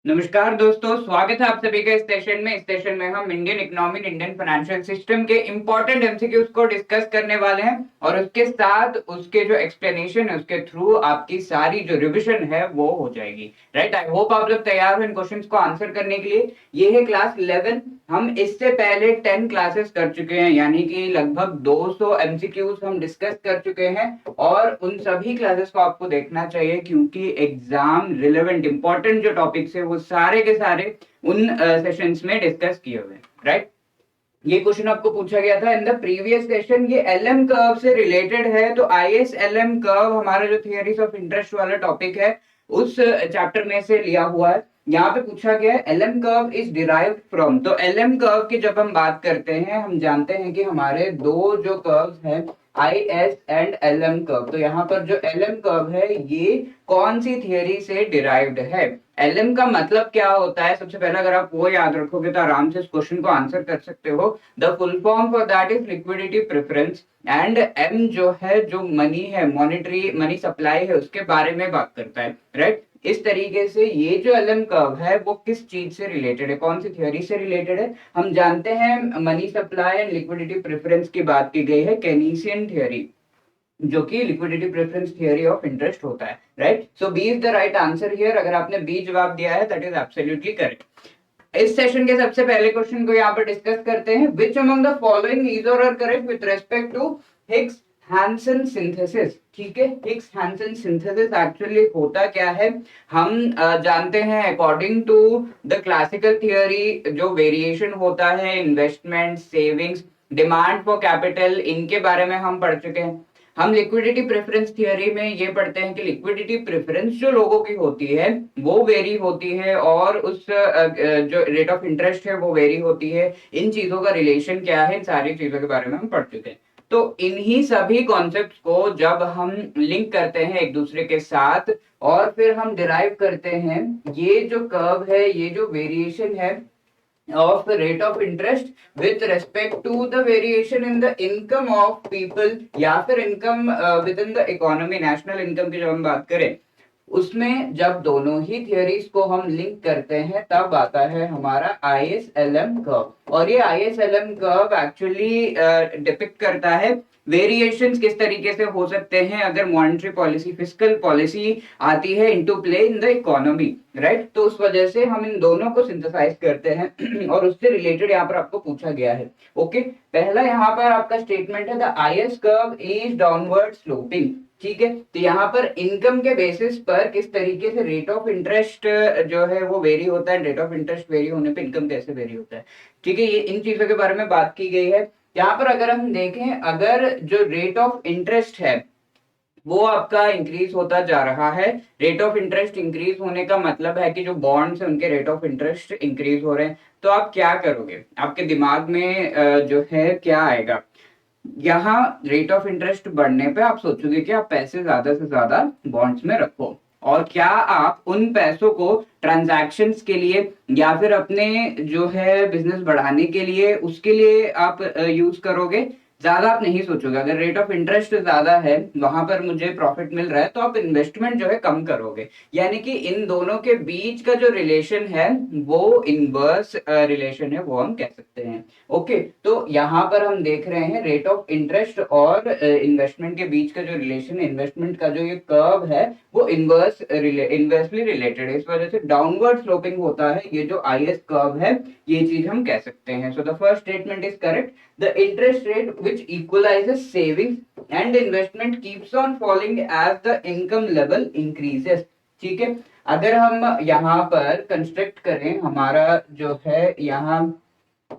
नमस्कार दोस्तों, स्वागत है आप सभी का इस सेशन में हम Indian economy, Indian financial system के इंपॉर्टेंट एमसीक्यूज को डिस्कस करने वाले हैं और उसके साथ उसके जो एक्सप्लेनेशन है उसके थ्रू आपकी सारी जो रिवीजन है वो हो जाएगी। राइट, आई होप आप लोग तैयार हो इन क्वेश्चंस को आंसर करने के लिए। ये है क्लास 11। हम इससे पहले 10 क्लासेस कर चुके हैं, यानी कि लगभग 200 एमसीक्यूज हम डिस्कस कर चुके हैं और उन सभी क्लासेस को आपको देखना चाहिए क्योंकि एग्जाम रिलेवेंट इंपॉर्टेंट जो टॉपिक्स है वो सारे के सारे उन सेशंस में डिस्कस किए हुए हैं। राइट, ये क्वेश्चन आपको पूछा गया था इन द प्रीवियस सेशन। ये एलएम कर्व से रिलेटेड है, तो आईएस एलएम कर्व हमारा जो थियरीज ऑफ इंटरेस्ट वाला टॉपिक है उस चैप्टर में से लिया हुआ है। यहाँ पे पूछा गया है LM curve is derived from. तो एलएम कर्व की जब हम बात करते हैं हम जानते हैं कि हमारे दो जो कर्व्स हैं I S and L M curve. तो यहाँ पर जो एल एम कर्व है ये कौन सी थियरी से डिराइव्ड है, एल एम का मतलब क्या होता है। सबसे पहले अगर आप वो याद रखोगे तो आराम से इस क्वेश्चन को आंसर कर सकते हो। The full form for that is liquidity preference and M जो है जो मनी है, मॉनेटरी मनी सप्लाई है, उसके बारे में बात करता है। राइट, इस तरीके से ये जो एल एम कर्व है वो किस चीज से रिलेटेड है, कौन सी थियोरी से रिलेटेड है। हम जानते हैं money supply and liquidity preference की बात की गई है केनीसियन थियोरी, जो कि liquidity preference theory of interest होता है। Right, so B is the right answer here. अगर आपने बी जवाब दिया है दैट इज एब्सोल्युटली करेक्ट। इस सेशन के सबसे पहले क्वेश्चन को यहाँ पर डिस्कस करते हैं। Which among the following is और are correct with respect to Higgs Hansen synthesis. ठीक है, हिग्स हैंसन सिंथेसिस एक्चुअली होता क्या है हम जानते हैं। According to the classical theory जो वेरिएशन होता है investment, savings, demand for capital, इनके बारे में हम पढ़ चुके हैं। हम लिक्विडिटी प्रेफरेंस थियोरी में ये पढ़ते हैं कि लिक्विडिटी प्रेफरेंस जो लोगों की होती है वो वेरी होती है और उस जो रेट ऑफ इंटरेस्ट है वो वेरी होती है। इन चीजों का रिलेशन क्या है, इन सारी चीजों के बारे में हम पढ़ चुके हैं। तो इन्हीं सभी कॉन्सेप्ट्स को जब हम लिंक करते हैं एक दूसरे के साथ और फिर हम डिराइव करते हैं, ये जो कर्व है, ये जो वेरिएशन है of rate of interest with respect to the variation in the income of people या फिर income within the economy, national income की जब हम बात करें उसमें जब दोनों ही थियोरीज को हम लिंक करते हैं तब आता है हमारा ISLM कर्व। और ये ISLM कर्व एक्चुअली डिपिक्ट करता है वेरिएशंस किस तरीके से हो सकते हैं अगर मॉनेटरी पॉलिसी, फिस्कल पॉलिसी आती है into play in the economy. Right, तो उस वजह से हम इन दोनों को सिंथेसाइज करते हैं और उससे रिलेटेड यहाँ पर आपको पूछा गया है। ओके, पहला यहाँ पर आपका स्टेटमेंट है the IS curve is downward sloping. ठीक है, तो यहाँ पर इनकम के बेसिस पर किस तरीके से रेट ऑफ इंटरेस्ट जो है वो वेरी होता है, रेट ऑफ इंटरेस्ट वेरी होने पे इनकम कैसे वेरी होता है। ठीक है, ये इन चीजों के बारे में बात की गई है। यहाँ पर अगर हम देखें, अगर जो रेट ऑफ इंटरेस्ट है वो आपका इंक्रीज होता जा रहा है, रेट ऑफ इंटरेस्ट इंक्रीज होने का मतलब है कि जो बॉन्ड्स है उनके रेट ऑफ इंटरेस्ट इंक्रीज हो रहे हैं, तो आप क्या करोगे, आपके दिमाग में जो है क्या आएगा। यहाँ रेट ऑफ इंटरेस्ट बढ़ने पे आप सोचोगे कि आप पैसे ज्यादा से ज्यादा बॉन्ड्स में रखो और क्या आप उन पैसों को ट्रांजैक्शंस के लिए या फिर अपने जो है बिजनेस बढ़ाने के लिए उसके लिए आप यूज करोगे। ज्यादा आप नहीं सोचोगे। अगर रेट ऑफ इंटरेस्ट ज्यादा है, वहां पर मुझे प्रॉफिट मिल रहा है, तो आप इन्वेस्टमेंट जो है कम करोगे। यानी कि इन दोनों के बीच का जो रिलेशन है वो इनवर्स रिलेशन है, वो हम कह सकते हैं। ओके, तो यहाँ पर हम देख रहे हैं रेट ऑफ इंटरेस्ट और इन्वेस्टमेंट के बीच का जो रिलेशन, इन्वेस्टमेंट का जो ये कर्व है वो इन्वर्सली रिलेटेड है। इस वजह से डाउनवर्ड स्लोपिंग होता है ये जो आईएस कर्व है, ये चीज हम कह सकते हैं। So the first statement is correct. The interest rate which equalizes savings and investment keeps on falling as the income level increases। ठीक है, अगर हम यहाँ पर कंस्ट्रक्ट करें, हमारा जो है यहाँ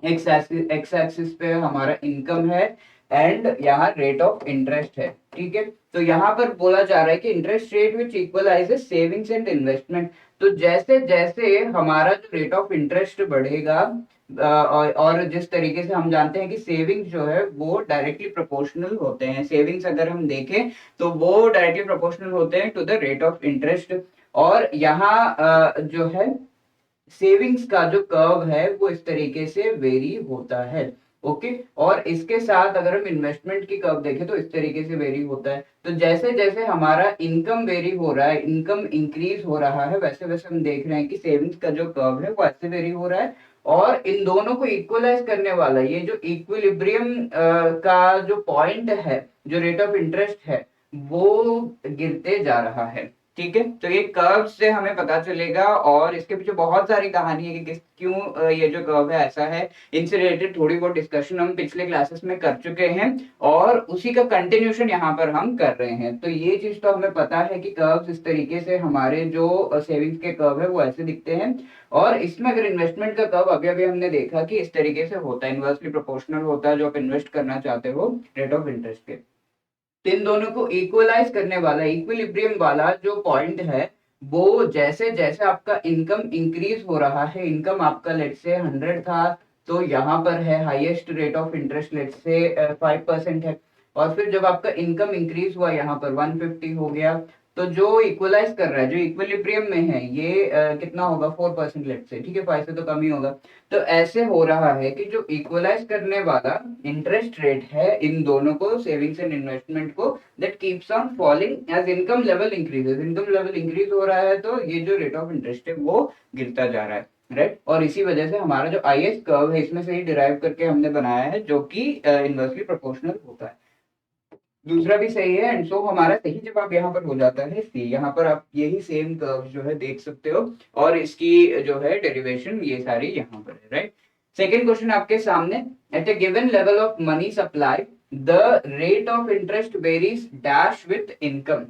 एक्स एक्सिस पे हमारा इनकम है एंड यहाँ रेट ऑफ इंटरेस्ट है। ठीक है, तो यहाँ पर बोला जा रहा है कि interest rate which equalizes savings and investment. तो जैसे जैसे हमारा जो रेट ऑफ इंटरेस्ट बढ़ेगा और जिस तरीके से हम जानते हैं कि सेविंग्स जो है वो डायरेक्टली प्रोपोर्शनल होते हैं, सेविंग्स अगर हम देखें तो वो डायरेक्टली प्रोपोर्शनल होते हैं to the rate of interest. और यहाँ जो है सेविंग्स का जो कर्व है वो इस तरीके से वेरी होता है। ओके। और इसके साथ अगर हम इन्वेस्टमेंट की कर्व देखें तो इस तरीके से वेरी होता है। तो जैसे जैसे हमारा इनकम वेरी हो रहा है, इनकम इंक्रीज हो रहा है, वैसे वैसे हम देख रहे हैं कि सेविंग्स का जो कर्व है वो ऐसे वेरी हो रहा है। और इन दोनों को इक्वलाइज करने वाला ये जो इक्विलिब्रियम का जो पॉइंट है, जो रेट ऑफ इंटरेस्ट है, वो गिरते जा रहा है। ठीक है, तो ये कर्व से हमें पता चलेगा, और इसके पीछे बहुत सारी कहानी है कि क्यों ये जो कर्व है ऐसा है। इनसे रिलेटेड थोड़ी बहुत डिस्कशन हम पिछले क्लासेस में कर चुके हैं, और उसी का कंटिन्यूशन यहाँ पर हम कर रहे हैं। तो ये चीज तो हमें पता है कि कर्व्स इस तरीके से, हमारे जो सेविंग्स के कर्व है वो ऐसे दिखते हैं। और इसमें अगर इन्वेस्टमेंट का कर्व अभी अभी हमने देखा कि इस तरीके से होता है, इनवर्सली प्रोपोर्शनल होता है जो आप इन्वेस्ट करना चाहते हो रेट ऑफ इंटरेस्ट के। तो इन दोनों को इक्वलाइज करने वाला, इक्विलिब्रियम वाला जो पॉइंट है, वो जैसे जैसे आपका इनकम इंक्रीज हो रहा है, इनकम आपका लेट से 100 था, तो यहाँ पर है highest rate of interest let's say 5% है। और फिर जब आपका इनकम इंक्रीज हुआ यहाँ पर 150 हो गया, तो जो इक्वलाइज कर रहा है, जो इक्विलिब्रियम में है, ये कितना होगा 4% लेट से, ठीक है, 5 से तो कम ही होगा। तो ऐसे हो रहा है कि जो इक्वलाइज करने वाला इंटरेस्ट रेट है इन दोनों को, सेविंग्स एंड इन्वेस्टमेंट को, that keeps on falling edge income level increases. Income level increase हो रहा है तो ये जो रेट ऑफ इंटरेस्ट है वो गिरता जा रहा है, राइट। और इसी वजह से हमारा जो आईएस कर्व है इसमें से ही डिराइव करके हमने बनाया है, जो कि इनवर्सली प्रोपोर्शनल होता है। दूसरा भी सही है, एंड सो हमारा सही जवाब यहाँ पर हो जाता है सी। यहाँ पर आप यही सेम कर्व जो है देख सकते हो, और इसकी जो है डेरिवेशन ये सारी यहाँ पर है, राइट। सेकेंड क्वेश्चन आपके सामने, at a given level of money supply the rate of interest varies dash with income.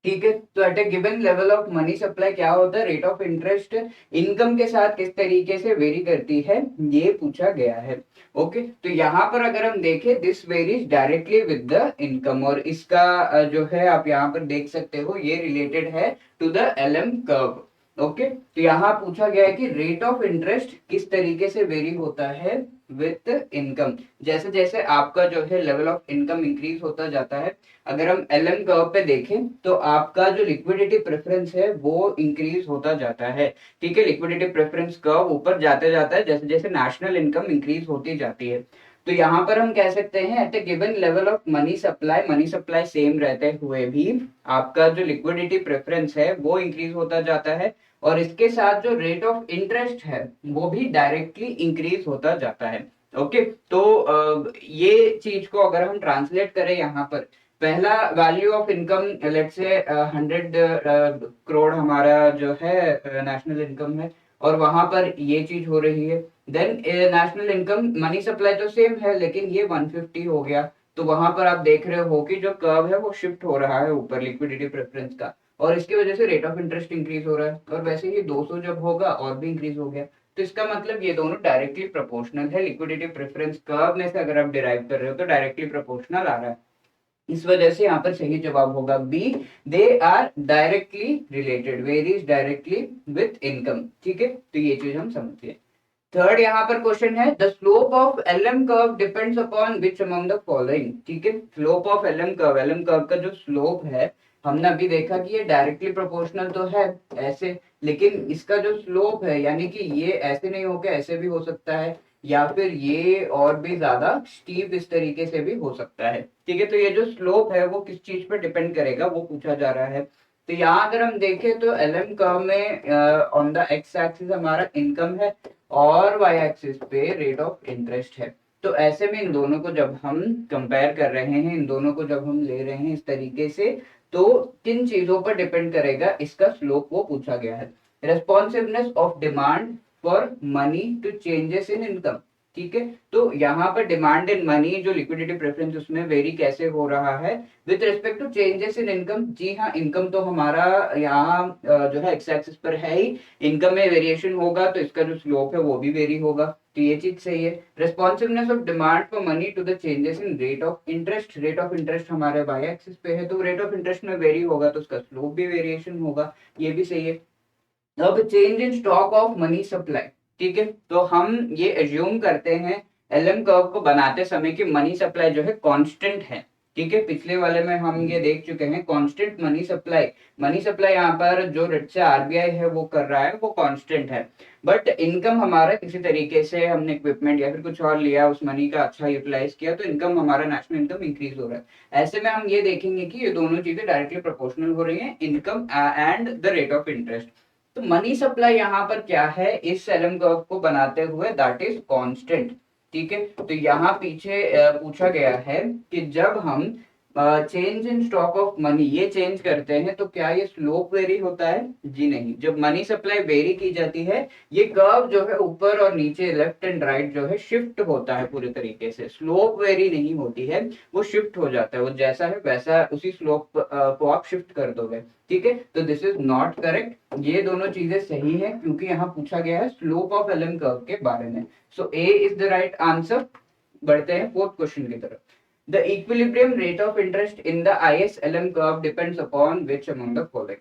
ठीक है, तो at a given level of money supply क्या होता है, रेट ऑफ इंटरेस्ट इनकम के साथ किस तरीके से वेरी करती है, ये पूछा गया है। ओके, तो यहाँ पर अगर हम देखें, this varies directly with the income, और इसका जो है आप यहाँ पर देख सकते हो ये रिलेटेड है to the LM curve. Okay, तो यहाँ पूछा गया है कि रेट ऑफ इंटरेस्ट किस तरीके से वेरी होता है विथ इनकम। जैसे जैसे आपका जो है लेवल ऑफ इनकम इंक्रीज होता जाता है, अगर हम एलएम कर्व पे देखें तो आपका जो लिक्विडिटी प्रेफरेंस है वो इंक्रीज होता जाता है। ठीक है, लिक्विडिटी प्रेफरेंस कर्व ऊपर जाते जाता है जैसे जैसे नेशनल इनकम इंक्रीज होती जाती है। तो यहाँ पर हम कह सकते हैं at a given level of money supply same रहते हुए भी आपका जो लिक्विडिटी प्रेफरेंस है वो इंक्रीज होता जाता है, और इसके साथ जो रेट ऑफ इंटरेस्ट है वो भी डायरेक्टली इंक्रीज होता जाता है। ओके, तो ये चीज को अगर हम ट्रांसलेट करें यहाँ पर, पहला वैल्यू ऑफ इनकम लेट से 100 करोड़ हमारा जो है नेशनल इनकम है, और वहां पर ये चीज हो रही है। Then national income, money supply तो सेम है लेकिन ये 150 हो गया, तो वहां पर आप देख रहे हो कि जो कर्व है वो शिफ्ट हो रहा है ऊपर लिक्विडिटी प्रेफरेंस का, और इसकी वजह से रेट ऑफ इंटरेस्ट इंक्रीज हो रहा है, और वैसे ही 200 जब होगा और भी इंक्रीज हो गया। तो इसका मतलब ये दोनों डायरेक्टली प्रोपोर्शनल है, लिक्विडिटी प्रेफरेंस कर्व में से अगर आप डिराइव कर रहे हो तो डायरेक्टली प्रोपोर्शनल आ रहा है। इस वजह से यहाँ पर सही जवाब होगा B, they are directly related, varies directly with income. ठीक है, तो ये चीज हम समझिए। थर्ड यहाँ पर क्वेश्चन है, the slope of LM curve depends upon which among the following. ठीक है, स्लोप ऑफ एलएम कर्व का जो स्लोप है, हमने अभी देखा कि ये डायरेक्टली प्रोपोर्शनल तो है ऐसे, लेकिन इसका जो स्लोप है, यानी कि ये ऐसे नहीं होकर ऐसे भी हो सकता है, या फिर ये और भी ज्यादा स्टीप इस तरीके से भी हो सकता है। ठीक है, तो ये जो स्लोप है वो किस चीज पर डिपेंड करेगा वो पूछा जा रहा है। तो यहाँ अगर हम देखें तो एलएम कर्व में ऑन द एक्स एक्सिस हमारा इनकम है, और वाई एक्सिस पे रेट ऑफ इंटरेस्ट है। तो ऐसे में इन दोनों को जब हम कंपेयर कर रहे हैं, इन दोनों को जब हम ले रहे हैं इस तरीके से, तो किन चीजों पर डिपेंड करेगा इसका स्लोप वो पूछा गया है। Responsiveness of demand for money to changes in income. ठीक है, तो यहाँ पर डिमांड इन मनी जो लिक्विडिटी प्रेफरेंस उसमें वेरी कैसे हो रहा है with respect to changes in income. जी हाँ, इनकम तो हमारा यहाँ जो है एक्स एक्सिस पर है ही, इनकम में वेरिएशन होगा तो इसका जो स्लोप है वो भी वेरी होगा, तो ये चीज सही है। Responsiveness of demand for money to the changes in rate of interest, rate of interest हमारे वाई एक्सिस पे है, तो रेट ऑफ इंटरेस्ट में वेरी होगा तो उसका स्लोप भी वेरिएशन होगा, ये भी सही है। अब change in stock of money supply. ठीक है, तो हम ये एज्यूम करते हैं एलएम कर्व को बनाते समय कि मनी सप्लाई जो है कांस्टेंट है। ठीक है, पिछले वाले में हम ये देख चुके हैं कांस्टेंट मनी सप्लाई यहाँ पर जो रेट से आरबीआई है वो कर रहा है वो कांस्टेंट है, बट इनकम हमारा किसी तरीके से हमने इक्विपमेंट या फिर कुछ और लिया, उस मनी का अच्छा यूटिलाइज किया, तो इनकम हमारा नेशनल इनकम इंक्रीज हो रहा है। ऐसे में हम ये देखेंगे कि ये दोनों चीजें डायरेक्टली प्रोपोर्शनल हो रही है, income and the rate of interest. तो मनी सप्लाई यहाँ पर क्या है इस एलएम कर्व को बनाते हुए, दैट इज कांस्टेंट। ठीक है, तो यहाँ पीछे पूछा गया है कि जब हम change in stock of money ये चेंज करते हैं तो क्या ये स्लोप वेरी होता है? जी नहीं। जब मनी सप्लाई वेरी की जाती है ये कर्व जो है ऊपर और नीचे लेफ्ट एंड राइट जो है शिफ्ट होता है पूरे तरीके से, स्लोप वेरी नहीं होती है, वो शिफ्ट हो जाता है, वो जैसा है वैसा उसी स्लोप को आप शिफ्ट कर दोगे। ठीक है, तो दिस इज नॉट करेक्ट, ये दोनों चीजें सही है क्योंकि यहाँ पूछा गया है स्लोप ऑफ एलएम कर्व के बारे में। सो A is the right answer. बढ़ते हैं फोर्थ क्वेश्चन की तरफ। The equilibrium rate of interest in the ISLM curve depends upon which among the following?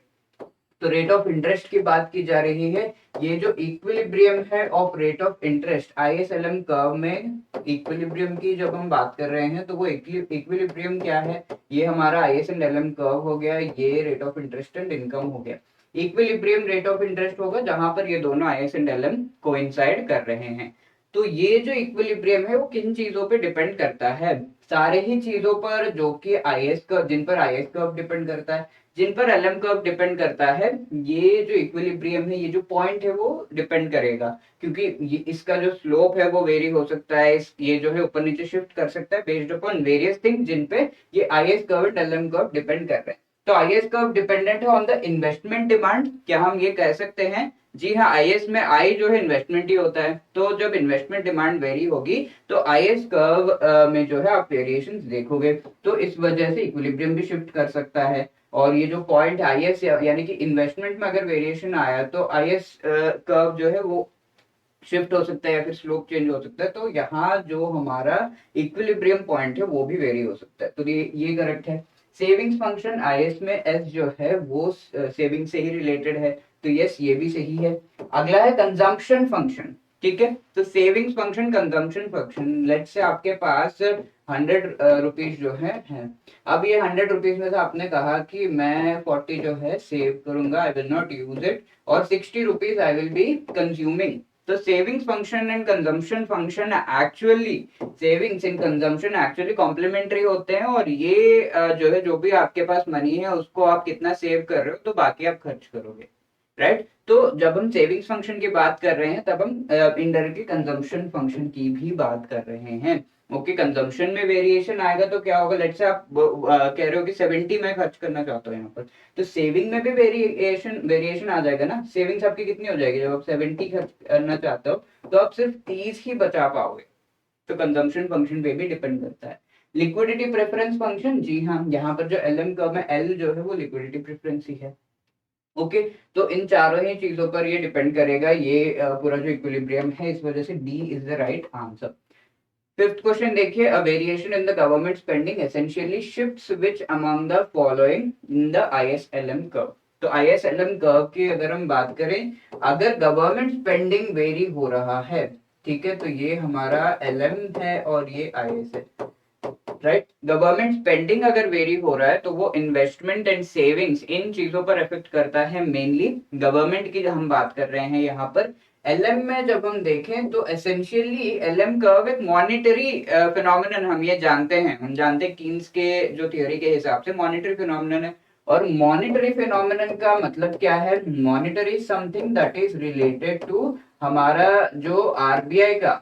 तो रेट ऑफ इंटरेस्ट की बात की जा रही है, ये जो इक्विलिब्रियम है of rate of interest ISLM curve में, इक्विलिब्रियम की जब हम बात कर रहे हैं तो वो इक्विलिब्रियम क्या है, ये हमारा आईएसएलएम कर्व हो गया, ये rate of interest and income हो गया। इक्विलिब्रियम रेट ऑफ इंटरेस्ट होगा जहां पर ये दोनों आईएसएलएम कोइंसाइड कर रहे हैं। तो ये जो इक्विलिब्रियम है वो किन चीजों पे डिपेंड करता है? सारे ही चीजों पर जो कि आईएस कर्व, जिन पर आईएस कर्व डिपेंड करता है, जिन पर एलएम कर्व डिपेंड करता है, ये जो इक्विलिब्रियम है, ये जो पॉइंट है वो डिपेंड करेगा, क्योंकि इसका जो स्लोप है वो वेरी हो सकता है, ये जो है ऊपर नीचे शिफ्ट कर सकता है बेस्ड अपॉन वेरियस थिंग जिन पे ये IS curve and LM curve depend कर रहे हैं। तो आईएस कर्व डिपेंडेंट है ऑन द इन्वेस्टमेंट डिमांड, क्या हम ये कह सकते हैं? जी हाँ, आईएस में आई जो है इन्वेस्टमेंट ही होता है, तो जब इन्वेस्टमेंट डिमांड वेरी होगी तो आईएस कर्व में जो है आप वेरिएशंस देखोगे, तो इस वजह से इक्विलिब्रियम भी शिफ्ट कर सकता है। और ये जो पॉइंट आईएस यानी कि इन्वेस्टमेंट में अगर वेरिएशन आया तो आईएस कर्व जो है वो शिफ्ट हो सकता है या फिर स्लोप चेंज हो सकता है, तो यहाँ जो हमारा इक्विलिब्रियम पॉइंट है वो भी वेरी हो सकता है, तो ये करेक्ट है। सेविंग्स फंक्शन आईएस में एस जो है वो सेविंग से ही रिलेटेड है, तो यस ये भी सही है। अगला है कंजम्पशन फंक्शन। ठीक है, तो savings function, consumption function, let's say आपके पास 100 रुपीज जो है। अब ये 100 रुपीज में से आपने कहा कि मैं 40 जो है सेव करूंगा, I will not use it, और 60 rupees I will be consuming. तो savings function and consumption function actually, savings and consumption actually complementary होते हैं, और ये जो है जो भी आपके पास मनी है उसको आप कितना सेव कर रहे हो तो बाकी आप खर्च करोगे, राइट? तो जब हम सेविंग्स फंक्शन की बात कर रहे हैं तब हम इनडायरेक्टली कंजम्पशन फंक्शन की भी बात कर रहे हैं। ओके, कंजम्पशन में वेरिएशन आएगा तो क्या होगा, लेट्स से आप कह रहे हो कि 70 में खर्च करना चाहते हो यहाँ पर, तो सेविंग में भी वेरिएशन आ जाएगा ना। सेविंग्स आपकी कितनी हो जाएगी, जब आप 70 खर्च करना चाहते हो तो आप सिर्फ 30 ही बचा पाओगे, तो कंजम्पशन फंक्शन पे भी डिपेंड करता है। लिक्विडिटी प्रेफरेंस फंक्शन, जी हाँ, यहाँ पर जो एल एम कर्व है, एल जो है वो लिक्विडिटी प्रेफरेंस ही है। ओके, तो इन चारों ही चीजों पर ये डिपेंड करेगा, ये पूरा जो इक्विलिब्रियम है, इस वजह से D is the right answer. Fifth question देखिए, a variation in the government spending essentially shifts which among the following in the ISLM curve. तो आईएसएलएम कर्व की अगर हम बात करें, अगर गवर्नमेंट स्पेंडिंग वेरी हो रहा है, ठीक है, तो ये हमारा एलएम है और ये आईएस है, राइट? गवर्नमेंट स्पेंडिंग अगर वेरी हो रहा है तो वो इन्वेस्टमेंट एंड सेविंग्स इन चीजों पर इफेक्ट करता है, मेनली गवर्नमेंट की हम बात कर रहे हैं यहाँ पर। एलएम में जब हम देखें तो एसेंशियली एलएम कर्व एक मॉनिटरी फिनोमिनन, हम ये जानते हैं, हम जानते हैं कीन्स के जो थ्योरी के हिसाब से मॉनिटरी फिनोमिनन है। और मॉनिटरी फिनोमिनन का मतलब क्या है? Monetary something that is related to हमारा जो आरबीआई का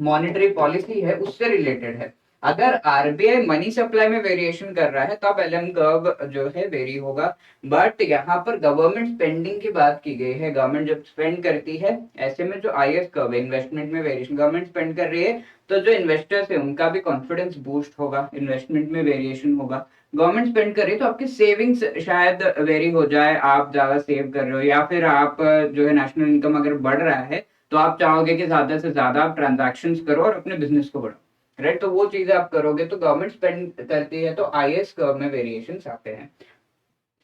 मॉनिटरी पॉलिसी है उससे रिलेटेड है। अगर आरबीआई मनी सप्लाई में वेरिएशन कर रहा है तो अब एलएम कर्व जो है वेरी होगा, बट यहाँ पर गवर्नमेंट स्पेंडिंग की बात की गई है, गवर्नमेंट जब स्पेंड करती है, ऐसे में जो आईएस कर्व है, इन्वेस्टमेंट में वेरिएशन, गवर्नमेंट स्पेंड कर रही है तो जो इन्वेस्टर्स है उनका भी कॉन्फिडेंस बूस्ट होगा, इन्वेस्टमेंट में वेरिएशन होगा। गवर्नमेंट स्पेंड कर रही है तो आपकी सेविंग्स शायद वेरी हो जाए, आप ज्यादा सेव कर रहे हो, या फिर आप जो है नेशनल इनकम अगर बढ़ रहा है तो आप चाहोगे कि ज्यादा से ज्यादा आप ट्रांजैक्शन करो और अपने बिजनेस को बढ़ाओ, राइट? तो वो चीजें आप करोगे, तो गवर्नमेंट स्पेंड करती है तो आईएस कर्व में वेरिएशन आते हैं।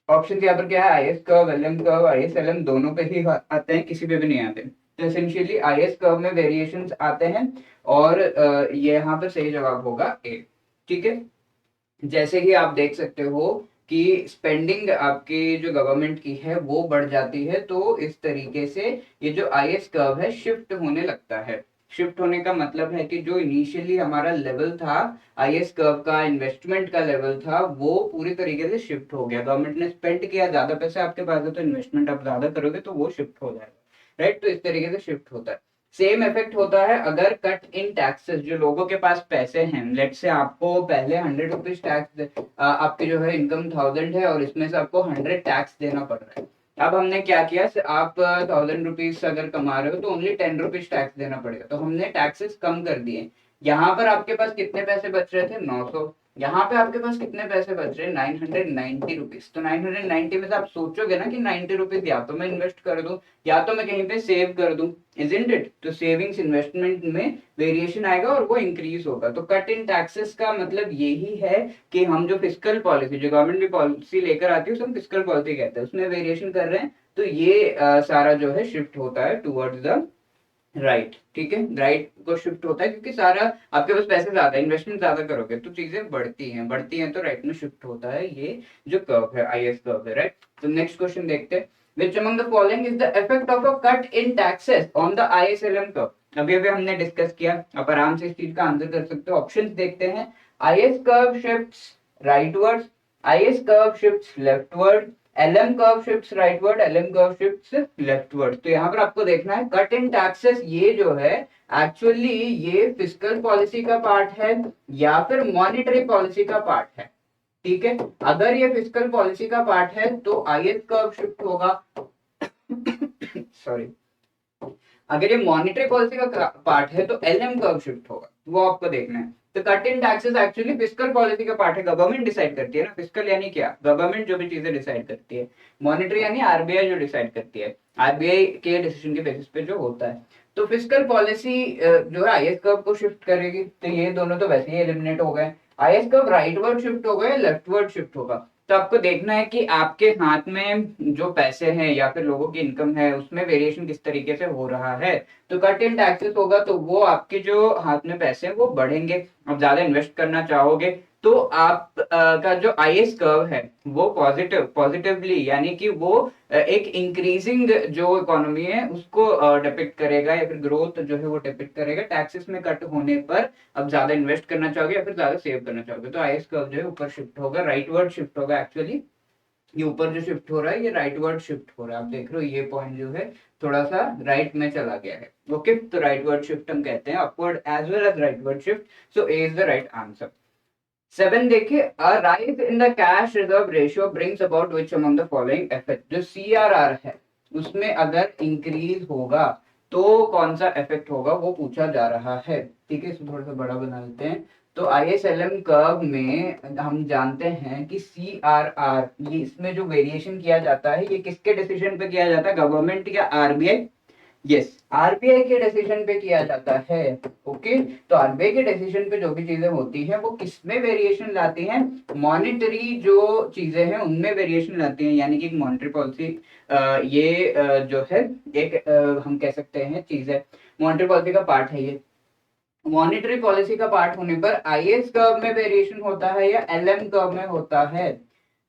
ऑप्शन यहाँ पर क्या है? IS curve, LM curve, IS LM दोनों पे ही आते हैं, किसी पे भी नहीं आते। तो एसेंशियली आईएस कर्व में वेरिएशन आते हैं, और ये यहाँ पर सही जवाब होगा ए। ठीक है, जैसे ही आप देख सकते हो कि स्पेंडिंग आपकी जो गवर्नमेंट की है वो बढ़ जाती है, तो इस तरीके से ये जो आईएस कर्व है शिफ्ट होने लगता है। शिफ्ट होने का मतलब है कि जो इनिशियली हमारा लेवल था आईएस कर्व का, इन्वेस्टमेंट का लेवल था, वो पूरी तरीके से शिफ्ट हो गया। गवर्नमेंट ने स्पेंड किया, ज्यादा पैसे आपके पास है तो इन्वेस्टमेंट आप ज्यादा करोगे तो वो शिफ्ट हो जाएगा, राइट। तो इस तरीके से शिफ्ट होता है। सेम इफेक्ट होता है अगर कट इन टैक्सेस, जो लोगों के पास पैसे हैं, लेट से आपको पहले 100 रुपीज टैक्स, आपकी जो है इनकम 1000 है और इसमें से आपको 100 टैक्स देना पड़ रहा है। अब हमने क्या किया, आप 1000 रुपीज अगर कमा रहे हो तो ओनली 10 रुपीज टैक्स देना पड़ेगा, तो हमने टैक्सेस कम कर दिए। यहाँ पर आपके पास कितने पैसे बच रहे थे, 900। यहाँ पे आपके पास कितने पैसे बच रहे हैं, 990 रुपीज। तो 990 में से आप सोचोगे ना कि 90 रुपीज या तो मैं इन्वेस्ट कर दूं या तो मैं कहीं पे सेव कर दूं, इजंट इट। तो सेविंग्स इन्वेस्टमेंट में वेरिएशन आएगा और वो इंक्रीज होगा। तो कट इन टैक्सेस का मतलब यही है कि हम जो फिस्कल पॉलिसी, जो गवर्नमेंट भी पॉलिसी लेकर आती है उसे हम फिस्कल पॉलिसी कहते हैं, उसमें वेरिएशन कर रहे हैं। तो ये सारा जो है शिफ्ट होता है टूवर्ड्स द राइट, ठीक है। राइट को शिफ्ट होता है क्योंकि सारा आपके पास पैसे ज्यादा, इन्वेस्टमेंट ज्यादा करोगे तो चीजें बढ़ती हैं तो राइट में शिफ्ट होता है। ये जो कर्व है, आईएस कर्व है, राइट। तो नेक्स्ट क्वेश्चन देखते हैं, which among the following is the effect of a cut in taxes on the ISLM curve? अभी अभी हमने डिस्कस किया, आप आराम से इस चीज का आंसर कर सकते हो। ऑप्शंस देखते हैं, IS curve shifts rightwards, IS curve shifts leftward, LM curve shifts rightward, LM curve shifts leftward. तो यहाँ पर आपको देखना है कट इन टैक्सेस ये जो है एक्चुअली ये फिस्कल पॉलिसी का पार्ट है या फिर मॉनेटरी पॉलिसी का पार्ट है, ठीक है। अगर ये फिस्कल पॉलिसी का पार्ट है तो आईएस कर्व शिफ्ट होगा, सॉरी। अगर ये मॉनेटरी पॉलिसी का पार्ट है तो एलएम कर्व शिफ्ट होगा, वो आपको देखना है। तो cut in taxes actually fiscal policy का पार्ट है, गवर्नमेंट डिसाइड करती है ना। फिस्कल यानी क्या, गवर्नमेंट जो भी चीजें डिसाइड करती है। मॉनेटरी यानी आरबीआई जो डिसाइड करती है, आरबीआई के डिसीजन के बेसिस पे जो होता है। तो फिस्कल पॉलिसी जो है आईएस कर्व को शिफ्ट करेगी, तो ये दोनों तो वैसे ही एलिमिनेट हो गए। आईएस कर्व राइटवर्ड शिफ्ट होगा या लेफ्टवर्ड शिफ्ट होगा, तो आपको देखना है कि आपके हाथ में जो पैसे हैं या फिर लोगों की इनकम है उसमें वेरिएशन किस तरीके से हो रहा है। तो कट इन टैक्सेस होगा तो वो आपके जो हाथ में पैसे हैं वो बढ़ेंगे, आप ज्यादा इन्वेस्ट करना चाहोगे तो आप का जो आईएस कर्व है वो पॉजिटिवली यानी कि वो एक इंक्रीजिंग जो इकोनॉमी है उसको डिपिक्ट करेगा या फिर ग्रोथ जो है वो डिपिक्ट करेगा। टैक्सेस में कट होने पर अब ज्यादा इन्वेस्ट करना चाहोगे या फिर ज्यादा सेव करना चाहोगे तो आईएस कर्व जो है ऊपर शिफ्ट होगा, राइटवर्ड शिफ्ट होगा। एक्चुअली ये ऊपर जो शिफ्ट हो रहा है ये राइटवर्ड शिफ्ट हो रहा है, आप देख रहे हो ये पॉइंट जो है थोड़ा सा राइट में चला गया है। ओके, तो राइटवर्ड शिफ्ट हम कहते हैं, upward as well as rightward shift. So A is the right answer. 7 देखिए, a rise in the cash reserve ratio brings about which among the following effect. जो सीआरआर है उसमें अगर इंक्रीज होगा तो कौन सा इफेक्ट होगा वो पूछा जा रहा है, ठीक है। इसको थोड़ा सा बड़ा बना लेते हैं। तो आईएसएलएम कर्व में हम जानते हैं कि सीआरआर, ये इसमें जो वेरिएशन किया जाता है ये किसके डिसीजन पे किया जाता है, गवर्नमेंट या आरबीआई? यस, आरबीआई के डिसीजन पे किया जाता है। ओके, तो आरबीआई के डिसीजन पे जो भी चीजें होती हैं वो किसमें वेरिएशन लाती हैं, मॉनेटरी जो चीजें हैं उनमें वेरिएशन लाती हैं। यानी कि एक मॉनेटरी पॉलिसी ये जो है एक हम कह सकते हैं चीज है, मॉनेटरी पॉलिसी का पार्ट है ये। मॉनेटरी पॉलिसी का पार्ट होने पर आईएस कर्व में वेरिएशन होता है या एलएम कर्व में होता है,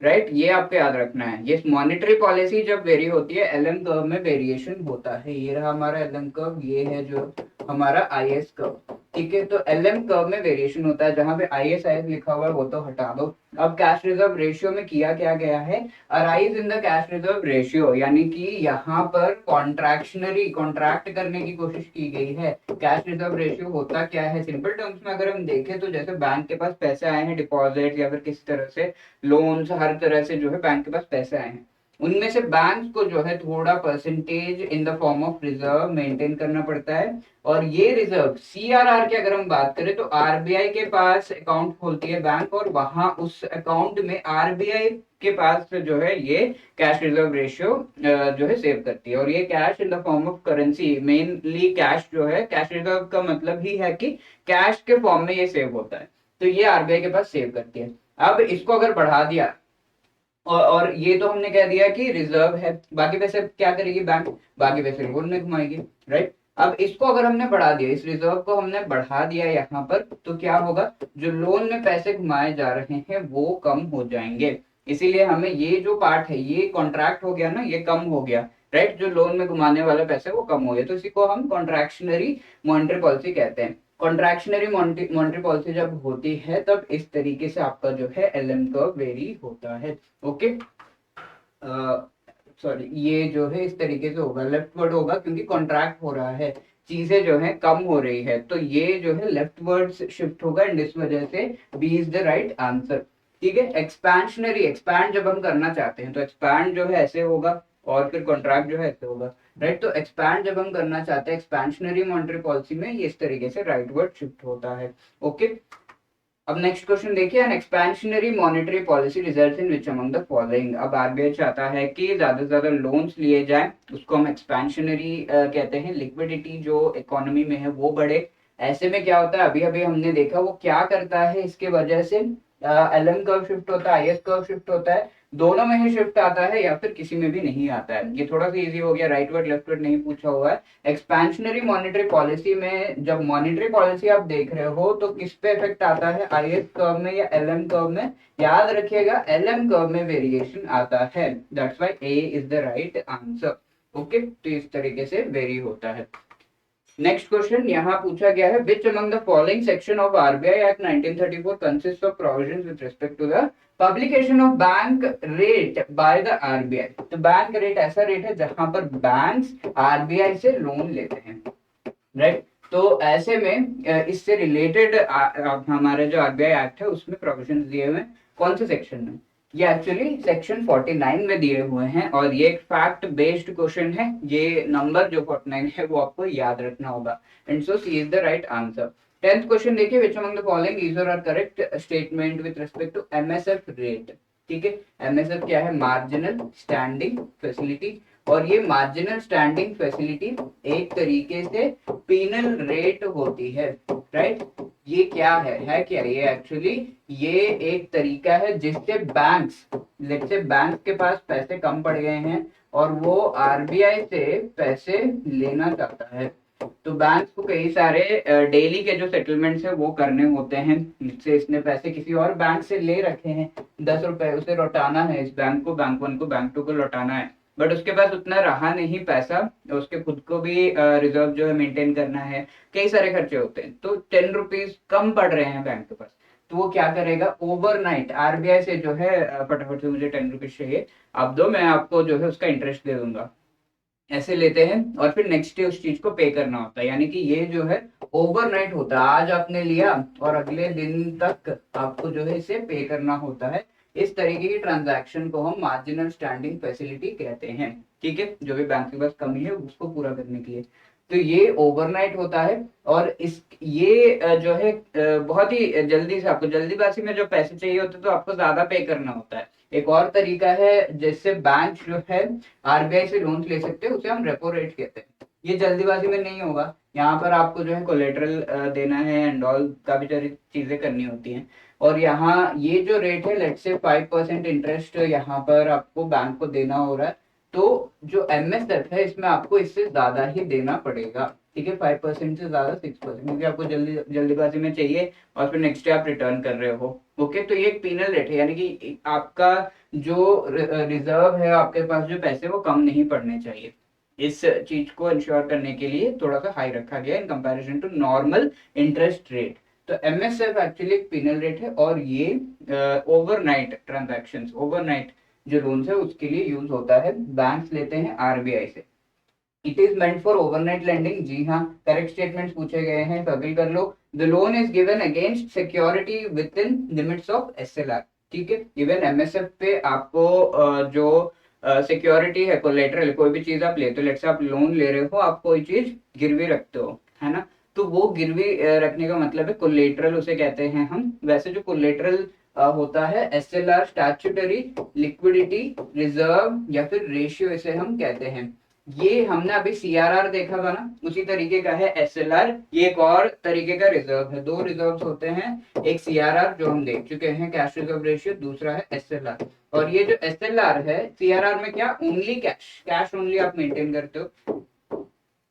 राइट। ये आपको याद रखना है। ये मॉनेटरी पॉलिसी जब वेरी होती है एलएम कर्व में वेरिएशन होता है। ये रहा हमारा एलएम कर्व, ये है जो हमारा आईएस कर्व, ठीक है। तो एलएम कर्व में वेरिएशन होता है, जहां पे आईएस लिखा हुआ है वो तो हटा दो। अब कैश रिजर्व रेशियो में किया क्या गया है, arise in the cash reserve ratio, यानी कि यहाँ पर कॉन्ट्रैक्ट करने की कोशिश की गई है। कैश रिजर्व रेशियो होता क्या है, सिंपल टर्म्स में अगर हम देखें तो जैसे बैंक के पास पैसे आए हैं डिपॉजिट या फिर किसी तरह से लोन्स, हर तरह से जो है बैंक के पास पैसे आए हैं, उनमें से बैंक को जो है थोड़ा percentage in the form of reserve maintain करना पड़ता है। और ये रिजर्व सीआरआर की अगर हम बात करें तो आरबीआई के पास अकाउंट खोलती है बैंक और वहां उस अकाउंट में आरबीआई के पास जो है ये कैश रिजर्व रेशियो जो है सेव करती है। और ये cash in the form of currency, mainly cash जो है, कैश रिजर्व का मतलब ही है कि कैश के फॉर्म में ये सेव होता है, तो ये आरबीआई के पास सेव करती है। अब इसको अगर बढ़ा दिया और ये तो हमने कह दिया कि रिजर्व है, बाकी पैसे क्या करेगी बैंक, बाकी पैसे लोन में घुमाएगी, राइट। अब इसको अगर हमने बढ़ा दिया, इस रिजर्व को हमने बढ़ा दिया यहाँ पर, तो क्या होगा, जो लोन में पैसे घुमाए जा रहे हैं वो कम हो जाएंगे। इसीलिए हमें ये जो पार्ट है ये कॉन्ट्रैक्ट हो गया ना, ये कम हो गया, राइट। जो लोन में घुमाने वाला पैसा है वो कम हो गया, तो इसी को हम कॉन्ट्रैक्शनरी मॉनेटरी पॉलिसी कहते हैं। कॉन्ट्रैक्शनरी मॉनेटरी पॉलिसी जब होती है तब इस तरीके से आपका जो है एलएम कर्व वेरी होता है। ओके, सॉरी, ये जो है इस तरीके से होगा, लेफ्ट वर्ड होगा क्योंकि कॉन्ट्रैक्ट हो रहा है, चीजें जो है कम हो रही है, तो ये जो है लेफ्ट वर्ड शिफ्ट होगा एंड इस वजह से B is the right answer. ठीक है, एक्सपेंशनरी, एक्सपैंड जब हम करना चाहते हैं तो एक्सपैंड जो है ऐसे होगा और फिर कॉन्ट्रैक्ट जो है ऐसे होगा, राइट। तो एक्सपैंड जब हम करना चाहते हैं एक्सपेंशनरी मॉनेटरी पॉलिसी में ये इस तरीके से राइट वर्ड शिफ्ट होता है। ओके, अब नेक्स्ट क्वेश्चन देखिए, an expansionary monetary policy results in which among the following. अब आरबीआई चाहता है कि ज्यादा से ज्यादा लोन्स लिए जाएं, उसको हम एक्सपेंशनरी कहते हैं। लिक्विडिटी जो इकोनॉमी में है वो बढ़े। ऐसे में क्या होता है, अभी अभी हमने देखा वो क्या करता है, इसके वजह से एलएम कर्व शिफ्ट होता है, आईएस कर्व शिफ्ट होता है, दोनों में ही शिफ्ट आता है या फिर किसी में भी नहीं आता है। ये थोड़ा सा इजी हो गया, राइट वर्ड लेफ्ट वर्ड नहीं पूछा हुआ है। एक्सपेंशनरी मॉनेटरी पॉलिसी में जब मॉनेटरी पॉलिसी आप देख रहे हो तो किस पे इफेक्ट आता है, आईएस कर्व में या एलएम कर्व में। याद रखिएगा एलएम कर्व में वेरिएशन आता है, that's why A is the right answer. Okay, तो इस तरीके से वेरी होता है। नेक्स्ट क्वेश्चन यहाँ पूछा गया है, which among the following section of RBI act 1934 consist of provisions with respect to the publication of bank rate by the RBI. तो बैंक रेट ऐसा रेट है जहां पर बैंक्स आरबीआई से लोन लेते हैं, राइट। तो ऐसे में इससे रिलेटेड हमारे जो आरबीआई एक्ट है उसमें प्रोविजन दिए हुए हैं, कौन से सेक्शन में, ये एक्चुअली सेक्शन 49 में दिए हुए हैं और ये एक फैक्ट बेस्ड क्वेश्चन है। ये नंबर जो 49 है वो आपको याद रखना होगा, and so C is the right answer. 10th question देखिए, which among the following is और are correct statement with respect to MSF rate. ठीक है, एमएसएफ क्या है, मार्जिनल स्टैंडिंग फैसिलिटी, और ये मार्जिनल स्टैंडिंग फैसिलिटी एक तरीके से पीनल रेट होती है, राइट। ये क्या है क्या, ये एक्चुअली ये एक तरीका है जिससे बैंक्स, लेट्स से बैंक के पास पैसे कम पड़ गए हैं और वो आरबीआई से पैसे लेना चाहता है, तो बैंक को कई सारे डेली के जो सेटलमेंट्स है वो करने होते हैं। जिससे इसने पैसे किसी और बैंक से ले रखे हैं, 10 रुपए, उसे लौटाना है इस बैंक को, बैंक वन को, बैंक टू को लौटाना है, बट उसके पास उतना रहा नहीं पैसा, उसके खुद को भी रिजर्व जो है मेंटेन करना है, कई सारे खर्चे होते हैं, तो 10 रुपीज कम पड़ रहे हैं बैंक के पास, तो वो क्या करेगा, ओवरनाइट आरबीआई से जो है फटाफट से मुझे 10 रुपीज चाहिए, आप दो, मैं आपको जो है उसका इंटरेस्ट दे दूंगा, ऐसे लेते हैं और फिर नेक्स्ट डे उस चीज को पे करना होता है। यानी कि ये जो है ओवरनाइट होता है, आज आपने लिया और अगले दिन तक आपको जो है इसे पे करना होता है। इस तरीके की ट्रांजैक्शन को हम मार्जिनल स्टैंडिंग फैसिलिटी कहते हैं। ठीक है, जो भी बैंक के पास कमी है उसको पूरा करने के लिए, तो ये ओवरनाइट होता है। और इस ये जो है बहुत ही जल्दी से, आपको जल्दीबाजी में जो पैसे चाहिए होते तो आपको ज्यादा पे करना होता है। एक और तरीका है जिससे बैंक जो है आरबीआई से लोन ले सकते हैं, उसे हम रेपो रेट कहते हैं। ये जल्दीबाजी में नहीं होगा, यहाँ पर आपको जो है कोलेटरल देना है एंड ऑल, काफी सारी चीजें करनी होती हैं। और यहाँ ये जो रेट है, लेट्स से 5% इंटरेस्ट यहाँ पर आपको बैंक को देना हो रहा है, तो जो एमएसएफ है इसमें आपको इससे ज्यादा ही देना पड़ेगा। ठीक है, 5% से ज्यादा 6%, क्योंकि आपको जल्दीबाजी में चाहिए और फिर नेक्स्ट डे आप रिटर्न कर रहे हो। ओके, तो ये एक पीनल रेट है, यानी कि आपका जो रिजर्व है, आपके पास जो पैसे वो कम नहीं पड़ने चाहिए। इस चीज को इंश्योर करने के लिए थोड़ा सा हाई रखा गया in comparison to normal interest rate. तो एमएसएफ एक्चुअली एक पीनल रेट है और ये ओवरनाइट ट्रांजैक्शंस, ओवरनाइट जो लोन्स है उसके लिए यूज होता है, बैंक्स लेते हैं आरबीआई से। It is meant for overnight lending, जी हाँ, करेक्ट स्टेटमेंट्स पूछे गए हैं तो अग्री कर लो। The loan is given against security within limits of SLR. ठीक है, इवन एमएसएफ पे आपको जो सिक्योरिटी है, कोलेटरल, कोई भी चीज आप लेते हो, लेट्स से आप लोन ले रहे हो, आप कोई चीज गिरवी रखते हो, है ना, तो वो गिरवी रखने का मतलब है कोलेटरल, उसे कहते हैं हम। वैसे जो कोलेटरल होता है एसएलआर, स्टैट्यूटरी लिक्विडिटी रिजर्व या फिर रेशियो इसे हम कहते हैं। ये हमने अभी सीआरआर देखा था ना, उसी तरीके का है एसएलआर, ये एक और तरीके का रिजर्व है। दो रिजर्व्स होते हैं, एक सीआरआर जो हम देख चुके हैं कैश रिजर्व रेशियो, दूसरा है एसएलआर। और ये जो एसएलआर है, सीआरआर में क्या, ओनली कैश, कैश ओनली आप मेंटेन करते हो,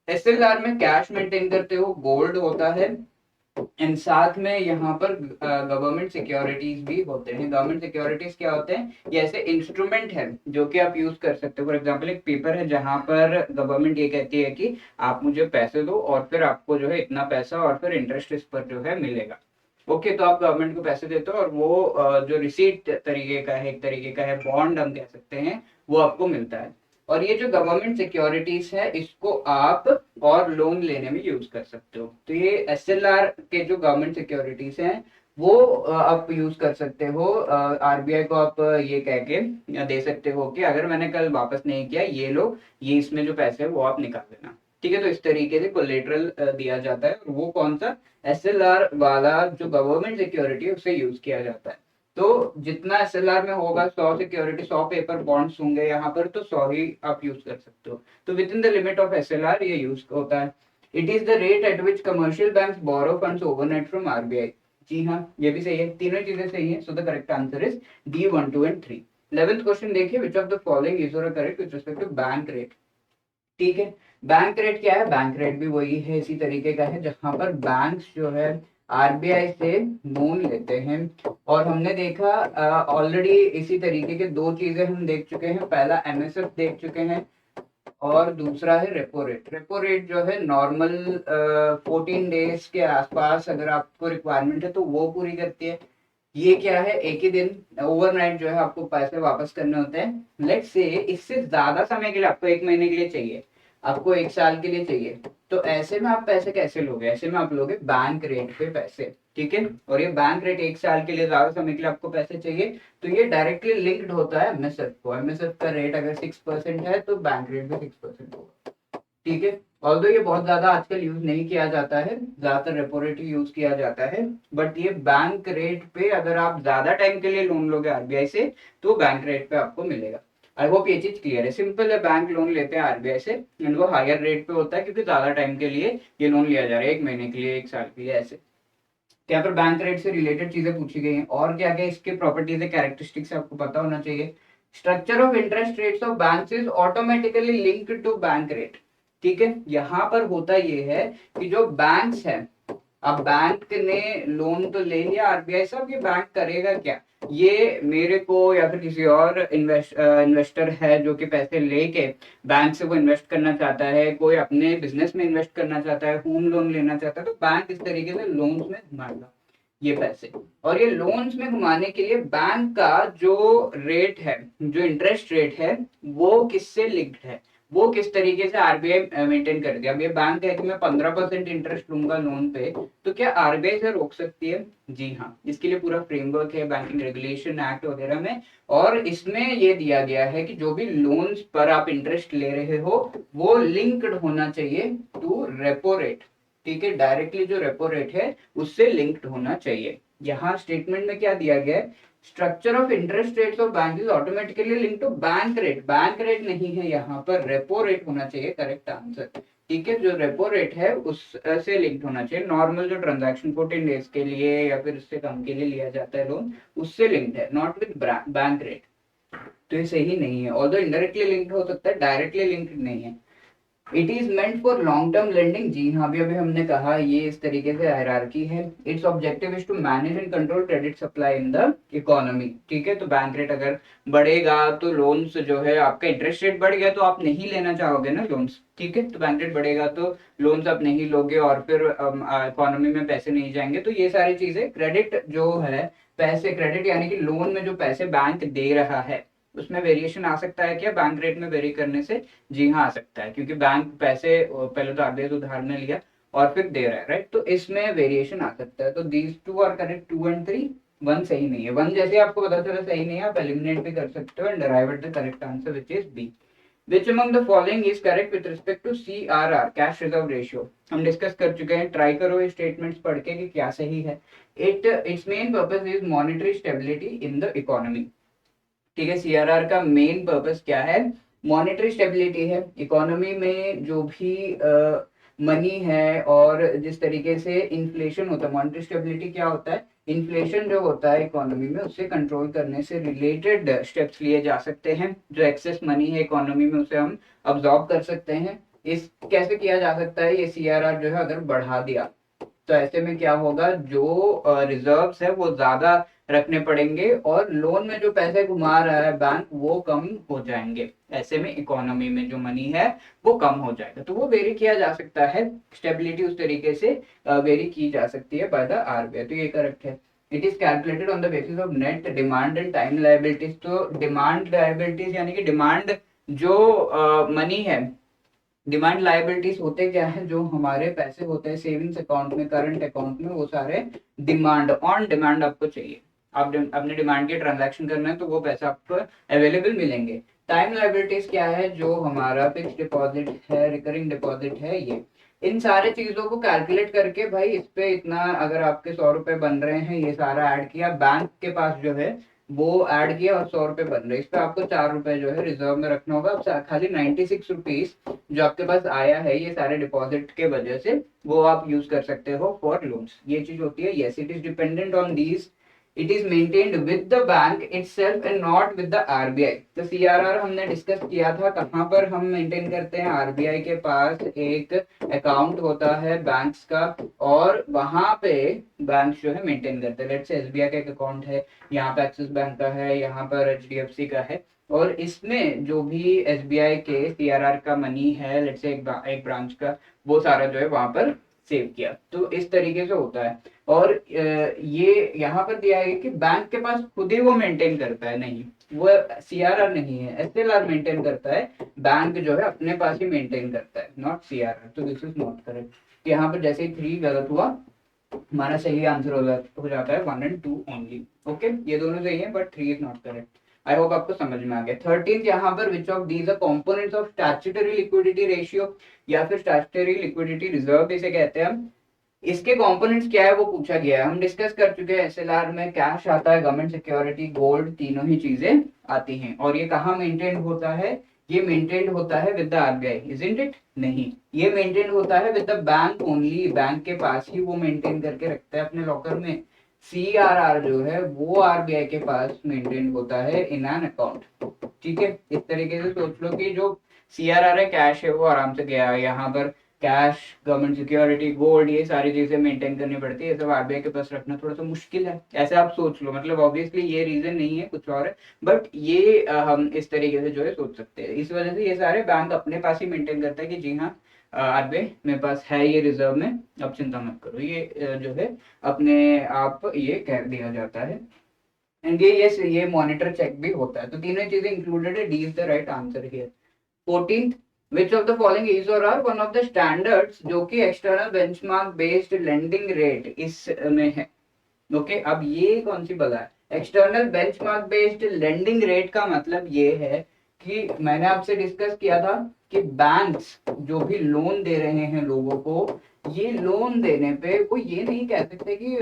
एसएलआर में कैश मेंटेन करते हो, गोल्ड होता है, एंड साथ में यहाँ पर गवर्नमेंट सिक्योरिटीज भी होते हैं। गवर्नमेंट सिक्योरिटीज क्या होते हैं? ये ऐसे इंस्ट्रूमेंट है जो कि आप यूज कर सकते हो। फॉर एग्जांपल एक पेपर है जहां पर गवर्नमेंट ये कहती है कि आप मुझे पैसे दो और फिर आपको जो है इतना पैसा और फिर इंटरेस्ट इस पर जो है मिलेगा। ओके, तो आप गवर्नमेंट को पैसे देते हो और वो जो रिसीट तरीके का है, एक तरीके का है बॉन्ड हम कह सकते हैं, वो आपको मिलता है। और ये जो गवर्नमेंट सिक्योरिटीज है इसको आप और लोन लेने में यूज कर सकते हो। तो ये एसएलआर के जो गवर्नमेंट सिक्योरिटीज हैं वो आप यूज कर सकते हो। आरबीआई को आप ये कह के दे सकते हो कि अगर मैंने कल वापस नहीं किया, ये लो, ये इसमें जो पैसे है वो आप निकाल लेना। ठीक है, तो इस तरीके से कोलेटरल दिया जाता है। और वो कौन सा? एसएलआर वाला जो गवर्नमेंट सिक्योरिटी है उसे यूज किया जाता है। तो जितना एसएलआर में होगा, 100 सिक्योरिटी, 100 पेपर बॉन्ड्स होंगे यहाँ पर, तो 100 ही आप यूज कर सकते हो। तो within the limit of SLR ये यूज होता है। It is the rate at which commercial banks borrow funds overnight from RBI. जी हाँ, ये भी सही है, तीनों चीजें सही है। So the correct answer is D 1, 2 and 3। 11th question देखिए, which of the following is और correct with respect to bank rate. ठीक है, बैंक रेट क्या है? बैंक रेट भी वही है, इसी तरीके का है जहां पर बैंक्स जो है आरबीआई से लोन लेते हैं। और हमने देखा ऑलरेडी इसी तरीके के दो चीजें हम देख चुके हैं। पहला एमएसएफ देख चुके हैं और दूसरा है रेपो रेट। रेपो रेट जो है नॉर्मल 14 डेज के आसपास अगर आपको रिक्वायरमेंट है तो वो पूरी करती है। ये क्या है? एक ही दिन ओवरनाइट जो है आपको पैसे वापस करने होते हैं। लेट्स से इससे ज्यादा समय के लिए, आपको 1 महीने के लिए चाहिए, आपको 1 साल के लिए चाहिए, तो ऐसे में आप पैसे कैसे लोगे? ऐसे में आप लोगे बैंक रेट पे पैसे। ठीक है, और ये बैंक रेट 1 साल के लिए, ज्यादा समय के लिए आपको पैसे चाहिए, तो ये डायरेक्टली लिंक्ड होता है एमएसएफ को। एमएसएफ का रेट अगर 6% है तो बैंक रेट भी 6% होगा। ठीक है, ऑल्दो ये बहुत ज्यादा आजकल यूज नहीं किया जाता है, ज्यादातर रेपो रेट यूज किया जाता है। बट ये बैंक रेट पे अगर आप ज्यादा टाइम के लिए लोन लोगे आरबीआई से तो बैंक रेट पे आपको मिलेगा। आई होप ये चीज क्लियर है। सिंपल है, बैंक लोन लेते हैं आरबीआई से एंड वो हायर रेट पे होता है क्योंकि ज्यादा टाइम के लिए ये लोन लिया जा रहा है, 1 महीने के लिए, 1 साल के लिए, ऐसे। तो यहाँ पर बैंक रेट से रिलेटेड चीजें पूछी गई हैं। और क्या क्या इसके प्रॉपर्टीज है, कैरेक्टरिस्टिक्स आपको पता होना चाहिए। Structure of interest rates of banks is automatically linked to bank rate. ठीक है, यहाँ पर होता ये है कि जो बैंक्स है, अब बैंक ने लोन तो ले लिया आरबीआई से, अब ये बैंक करेगा क्या? ये मेरे को या फिर किसी और इन्वेस्टर है जो कि पैसे लेके बैंक से वो इन्वेस्ट करना चाहता है, कोई अपने बिजनेस में इन्वेस्ट करना चाहता है, होम लोन लेना चाहता है, तो बैंक इस तरीके से लोन्स में घुमाएगा ये पैसे। और ये लोन्स में घुमाने के लिए बैंक का जो रेट है, जो इंटरेस्ट रेट है, वो किससे लिंक्ड है, वो किस तरीके से आरबीआई मेंटेन करती है। अब ये बैंक है कि मैं 15% इंटरेस्ट लूंगा लोन पे, तो क्या आरबीआई से रोक सकती है? जी हाँ, इसके लिए पूरा फ्रेमवर्क है बैंकिंग रेगुलेशन एक्ट वगैरह में। और इसमें ये दिया गया है कि जो भी लोन्स पर आप इंटरेस्ट ले रहे हो वो लिंक्ड होना चाहिए टू रेपो रेट। ठीक है, डायरेक्टली जो रेपो रेट है उससे लिंक्ड होना चाहिए। यहाँ स्टेटमेंट में क्या दिया गया है? Structure of interest rates of bank is automatically link to bank rate. Bank rate नहीं है, यहाँ पर रेपो रेट होना चाहिए करेक्ट आंसर। ठीक है, जो रेपो रेट है उससे लिंक्ड होना चाहिए। नॉर्मल जो ट्रांजैक्शन 14 डेज के लिए या फिर उससे कम के लिए लिया जाता है लोन, उससे लिंक्ड है, नॉट विद बैंक रेट। तो ये सही नहीं है। ऑल्दो इनडायरेक्टली लिंक्ड हो सकता है, डायरेक्टली लिंक्ड नहीं है। It is meant for long term lending. जी हाँ, अभी अभी हमने कहा ये इस तरीके से हायरार्की है। Its objective is to manage and control credit supply in the economy. ठीक है, तो बैंक रेट अगर बढ़ेगा तो लोन्स जो है, आपका इंटरेस्ट रेट बढ़ गया तो आप नहीं लेना चाहोगे ना लोन्स। ठीक है, तो बैंक रेट बढ़ेगा तो लोन्स आप नहीं लोगे और फिर इकोनॉमी में पैसे नहीं जाएंगे। तो ये सारी चीजें, क्रेडिट जो है, पैसे, क्रेडिट यानी कि लोन में जो पैसे बैंक दे रहा है उसमें वेरिएशन आ सकता है क्या बैंक रेट में वेरी करने से? जी हाँ, आ सकता है, क्योंकि बैंक पैसे पहले तो आधे उधार ने लिया और फिर दे रहा है, राइट? तो इसमें वेरिएशन आ सकता है। तो these two are correct, 2 and 3। 1 सही नहीं है। 1 जैसे आपको पता चला सही नहीं है, आप एलिमिनेट भी कर सकते हो and arrive at the correct answer which is B. Which among the following is correct with respect to CRR, cash reserve ratio? हम डिस्कस कर चुके हैं, ट्राई करो ये स्टेटमेंट्स पढ़ के कि क्या सही है। It's main purpose is monetary stability in the economy. ठीक है, सीआरआर का मेन पर्पस क्या है? मॉनेटरी स्टेबिलिटी है। इकोनॉमी में जो भी मनी है और जिस तरीके से इन्फ्लेशन होता है, मॉनेटरी स्टेबिलिटी क्या होता है? इन्फ्लेशन जो होता है इकोनॉमी में उससे कंट्रोल करने से रिलेटेड स्टेप्स लिए जा सकते हैं। जो एक्सेस मनी है इकोनॉमी में उसे हम अब्सॉर्ब कर सकते हैं इस कैसे किया जा सकता है, ये सीआरआर जो है अगर बढ़ा दिया तो ऐसे में क्या होगा, जो रिजर्व्स है वो ज्यादा रखने पड़ेंगे और लोन में जो पैसे घुमा रहा है बैंक वो कम हो जाएंगे। ऐसे में इकोनॉमी में जो मनी है वो कम हो जाएगा। तो वो वेरी किया जा सकता है, स्टेबिलिटी उस तरीके से वेरी की जा सकती है बाय द आरबीआई। तो ये करेक्ट है। It is calculated on the basis of net demand and time liabilities. तो डिमांड लायबिलिटीज यानी कि डिमांड जो मनी है, डिमांड लायबिलिटीज होते क्या है, जो हमारे पैसे होते हैं सेविंग्स अकाउंट में, करंट अकाउंट में, वो सारे डिमांड ऑन डिमांड आपको चाहिए। आप अपने डिमांड के ट्रांजैक्शन करना है तो वो पैसा आपको अवेलेबल मिलेंगे। टाइम लायबिलिटीज क्या है, जो हमारा फिक्स डिपॉजिट है, रिकरिंग डिपॉजिट है, ये इन सारे चीजों को कैलकुलेट करके भाई इस पे इतना, अगर आपके 100 रुपए बन रहे हैं, ये सारा ऐड किया, बैंक के पास जो है वो ऐड किया और 100 रुपए बन रहे, इस पे आपको 4 रुपए जो है रिजर्व में रखना होगा। अब खाली 96 रुपीज जो आपके पास आया है ये सारे डिपॉजिट के वजह से, वो आप यूज कर सकते हो फॉर लोन्स। ये चीज होती है। Yes, it is dependent on these, it is maintained with the bank itself and not with the RBI. तो सीआरआर हमने डिस्कस किया था, कहाँ पर हम मेंटेन करते हैं, आरबीआई के पास एक अकाउंट होता है बैंक्स का, और वहां पे बैंक जो है मेंटेन करते हैं। लेट्स से एसबीआई का एक अकाउंट है, यहाँ पे एक्सिस बैंक का है, यहाँ पर एचडीएफसी का है, और इसमें जो भी एसबीआई के सीआरआर का मनी है, लेट्स से एक ब्रांच का, वो सारा जो है वहां पर सेव किया। तो इस तरीके से होता है। और ये यहाँ पर दिया है कि बैंक के पास खुद ही वो मेंटेन करता है, नहीं, वो सीआरआर नहीं है, एसएलआर मेंटेन करता है। बैंक जो है अपने पास ही मेंटेन करता है, नॉट सीआरआर। तो दिस इज नॉट करेक्ट। यहाँ पर जैसे ही 3 गलत हुआ, हमारा सही आंसर हो जाता है 1 and 2 ओनली। ओके, ये दोनों सही है but 3 is not correct. I hope आपको समझ में आ गया। 13th यहाँ पर, which of these are components of statutory liquidity ratio, या फिर स्टैट्यूटरी लिक्विडिटी रिजर्व इसे कहते हैं हम। इसके कंपोनेंट्स क्या है वो पूछा गया है। हम डिस्कस कर चुके हैं, एसएलआर में कैश आता है, गवर्नमेंट सिक्योरिटी, गोल्ड, तीनों ही चीजें आती हैं। और ये कहाँ मेंटेन होता है, ये मेंटेन होता है with the RBI, isn't it? नहीं, ये मेंटेन होता है with the bank only, bank के पास ही वो मेंटेन करके रखता है अपने लॉकर में। सीआरआर जो है वो आरबीआई के पास मेंटेन होता है इन एन अकाउंट। ठीक है, इस तरीके से सोच लो कि जो सीआरआर है, कैश है, वो आराम से गया, यहाँ पर कैश, गवर्नमेंट सिक्योरिटी, गोल्ड, ये सारी चीजें मेंटेन करनी पड़ती है, ये सब आरबीआई के पास रखना थोड़ा सा मुश्किल है, ऐसे आप सोच लो। मतलब ऑब्वियसली ये रीजन नहीं है, कुछ और है, बट ये हम इस तरीके से जो है सोच सकते हैं। इस वजह से ये सारे बैंक अपने पास ही मेंटेन करता है कि जी हाँ आरबीआई मेरे पास है ये रिजर्व में, अब चिंता मत करो, ये जो है अपने आप ये कह दिया जाता है। एंड ये मॉनिटर चेक भी होता है। तो तीनों चीजें इंक्लूडेड है, D is the right answer here. 14th, which of the following is or are one of the standards जो कि external benchmark based lending rate इस में है। ओके, अब ये कौन सी बला है, external benchmark based lending rate का मतलब ये है कि मैंने आपसे डिस्कस किया था कि बैंक्स जो भी लोन दे रहे हैं लोगों को, ये लोन देने पे वो ये नहीं कह सकते कि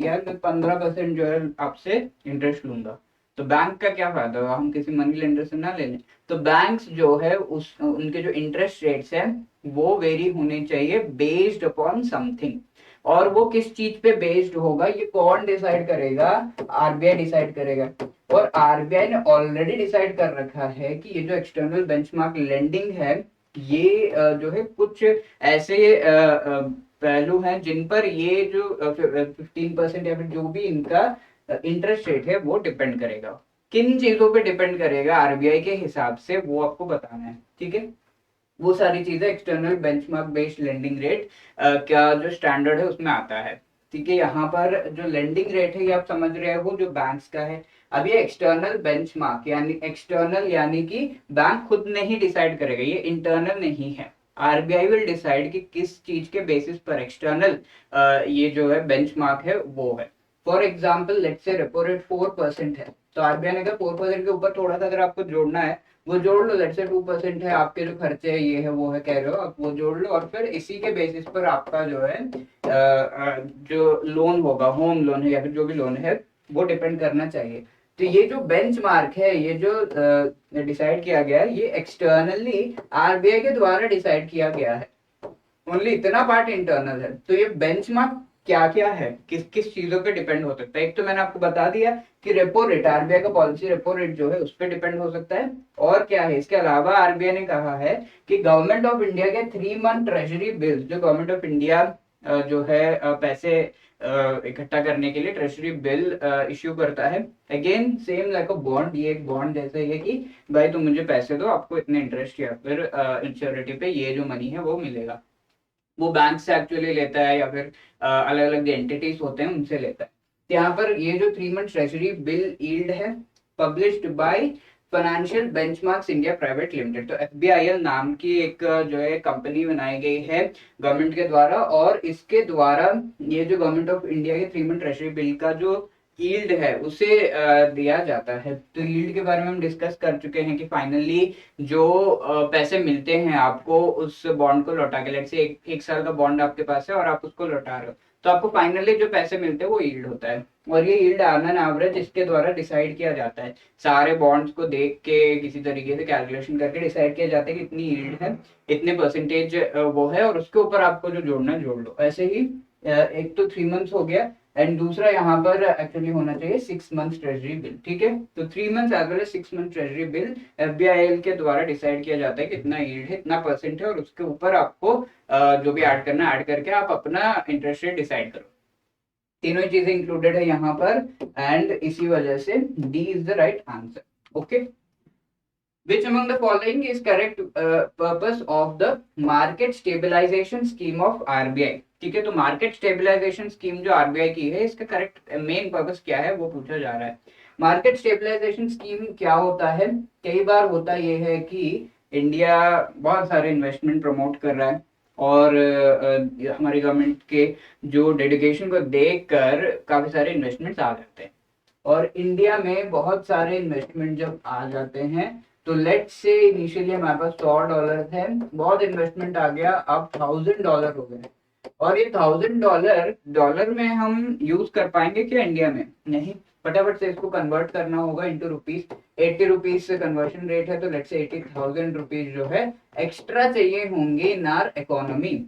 यार मैं 15% जो है आपसे इंटरेस्ट लूंगा, तो बैंक का क्या फायदा होगा, हम किसी मनी लेंडर से ना ले लें। तो बैंक्स जो है उस उनके जो इंटरेस्ट रेट्स हैं वो वेरी होने चाहिए बेस्ड अपॉन समथिंग। और वो किस चीज पे बेस्ड होगा, ये कौन डिसाइड करेगा, आरबीआई डिसाइड करेगा। और आरबीआई ने ऑलरेडी डिसाइड कर रखा है कि ये जो एक्सटर्नल बेंचमार्क लेंडिंग है, ये जो है कुछ ऐसे पहलू हैं जिन पर ये जो 15% या फिर जो भी इनका इंटरेस्ट रेट है वो डिपेंड करेगा। किन चीजों पे डिपेंड करेगा आरबीआई के हिसाब से, वो आपको बताना है। ठीक है, वो सारी चीजें external benchmark based lending rate क्या जो स्टैंडर्ड है उसमें आता है। ठीक है, यहाँ पर जो लेंडिंग रेट है ये आप समझ रहे हो जो बैंक्स का है। अब ये एक्सटर्नल बेंचमार्क यानी एक्सटर्नल यानी कि बैंक खुद नहीं डिसाइड करेगा, ये इंटरनल नहीं है। आरबीआई विल डिसाइड कि किस चीज के बेसिस पर एक्सटर्नल ये जो है बेंचमार्क है वो है। For example let's say repo rate 4% है, तो आरबीआई ने कहा 4% के ऊपर थोड़ा सा अगर आपको जोड़ना है वो जोड़ लो। लेट्स से 2% है, आपके जो खर्चे है ये है वो है कह रहे हो, आप वो जोड़ लो, और फिर इसी के बेसिस पर आपका जो है जो लोन होगा, होम लोन है या फिर जो भी लोन है, वो डिपेंड करना चाहिए। तो ये जो बेंचमार्क है, ये जो डिसाइड किया गया है, ये एक्सटर्नली आरबीआई के द्वारा डिसाइड किया गया है, ओनली इतना पार्ट इंटरनल है। तो ये बेंचमार्क क्या क्या है, किस किस चीजों पे डिपेंड हो सकता है। एक तो मैंने आपको बता दिया कि रेपो रेट, आरबीआई का पॉलिसी रेपो रेट जो है उस पर डिपेंड हो सकता है। और क्या है इसके अलावा आरबीआई ने कहा है कि गवर्नमेंट ऑफ इंडिया के 3 मंथ ट्रेजरी बिल्स, जो गवर्नमेंट ऑफ इंडिया जो है पैसे इकट्ठा करने के लिए ट्रेजरी बिल इश्यू करता है, again same like a bond, ये एक बॉन्ड जैसे ही है कि भाई तुम मुझे पैसे दो, आपको इतने इंटरेस्ट या फिर इंश्योरिटी पे ये जो मनी है वो मिलेगा। वो बैंक से एक्चुअली लेता है या फिर अलग अलग जो एंटिटीज होते हैं उनसे लेता है। तो यहाँ पर ये जो 3 मंथ ट्रेजरी बिल यील्ड है published by financial benchmarks India private limited, तो एफबीआईएल नाम की एक जो है कंपनी बनाई गई है गवर्नमेंट के द्वारा, और इसके द्वारा ये जो गवर्नमेंट ऑफ इंडिया के 3 मंथ ट्रेजरी बिल का जो यील्ड है उसे दिया जाता है। तो यील्ड के बारे में हम डिस्कस कर चुके हैं कि फाइनली जो पैसे मिलते हैं आपको उस बॉन्ड को लौटा के, लेट से एक साल का बॉन्ड आपके पास है और आप उसको लौटा रहे हो, तो आपको फाइनली जो पैसे मिलते हैं वो यील्ड होता है। और ये यील्ड ऑन एन एवरेज इसके द्वारा डिसाइड किया जाता है, सारे बॉन्ड्स को देख के किसी तरीके से कैलकुलेशन करके डिसाइड किया जाता है कि इतनी यील्ड है, इतने परसेंटेज वो है, और उसके ऊपर आपको जो जोड़ना है जोड़ लो। ऐसे ही एक तो 3 मंथ्स हो गया, एंड दूसरा यहाँ पर एक्चुअली होना चाहिए 6 मंथ ट्रेजरी बिल। ठीक है, तो 3 months as well as 6 month treasury bill FBIL के द्वारा डिसाइड किया जाता है कि इतना यील्ड है, इतना परसेंट है, और उसके ऊपर आपको जो भी ऐड करना ऐड करके आप अपना इंटरेस्ट रेट डिसाइड करो। तीनों चीजें इंक्लूडेड है यहाँ पर, एंड इसी वजह से D is the right answer. Okay, which among the following is correct purpose of the market stabilization scheme of RBI? ठीक है, तो मार्केट स्टेबलाइजेशन स्कीम जो आरबीआई की है इसका करेक्ट मेन पर्पस क्या है वो पूछा जा रहा है। मार्केट स्टेबलाइजेशन स्कीम क्या होता है, कई बार होता ये है कि इंडिया बहुत सारे इन्वेस्टमेंट प्रमोट कर रहा है, और हमारी गवर्नमेंट के जो डेडिकेशन को देखकर काफी सारे इन्वेस्टमेंट्स आ जाते हैं, और इंडिया में बहुत सारे इन्वेस्टमेंट जब आ जाते हैं तो लेट से इनिशियली हमारे पास $100 है, बहुत इन्वेस्टमेंट आ गया, अब $1000 हो गए, और ये $1000 डॉलर में हम यूज कर पाएंगे क्या इंडिया में? नहीं, फटाफट से इसको कन्वर्ट करना होगा इनटू रुपीस। 80 रुपीज से कन्वर्शन रेट है, तो लेट से 80,000 रुपीज जो है एक्स्ट्रा चाहिए होंगे इन आर इकोनॉमी।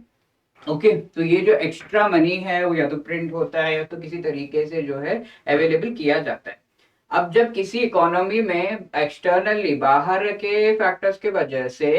ओके, तो ये जो एक्स्ट्रा मनी है वो या तो प्रिंट होता है या तो किसी तरीके से जो है अवेलेबल किया जाता है। अब जब किसी इकोनॉमी में एक्सटर्नली बाहर के फैक्टर्स के वजह से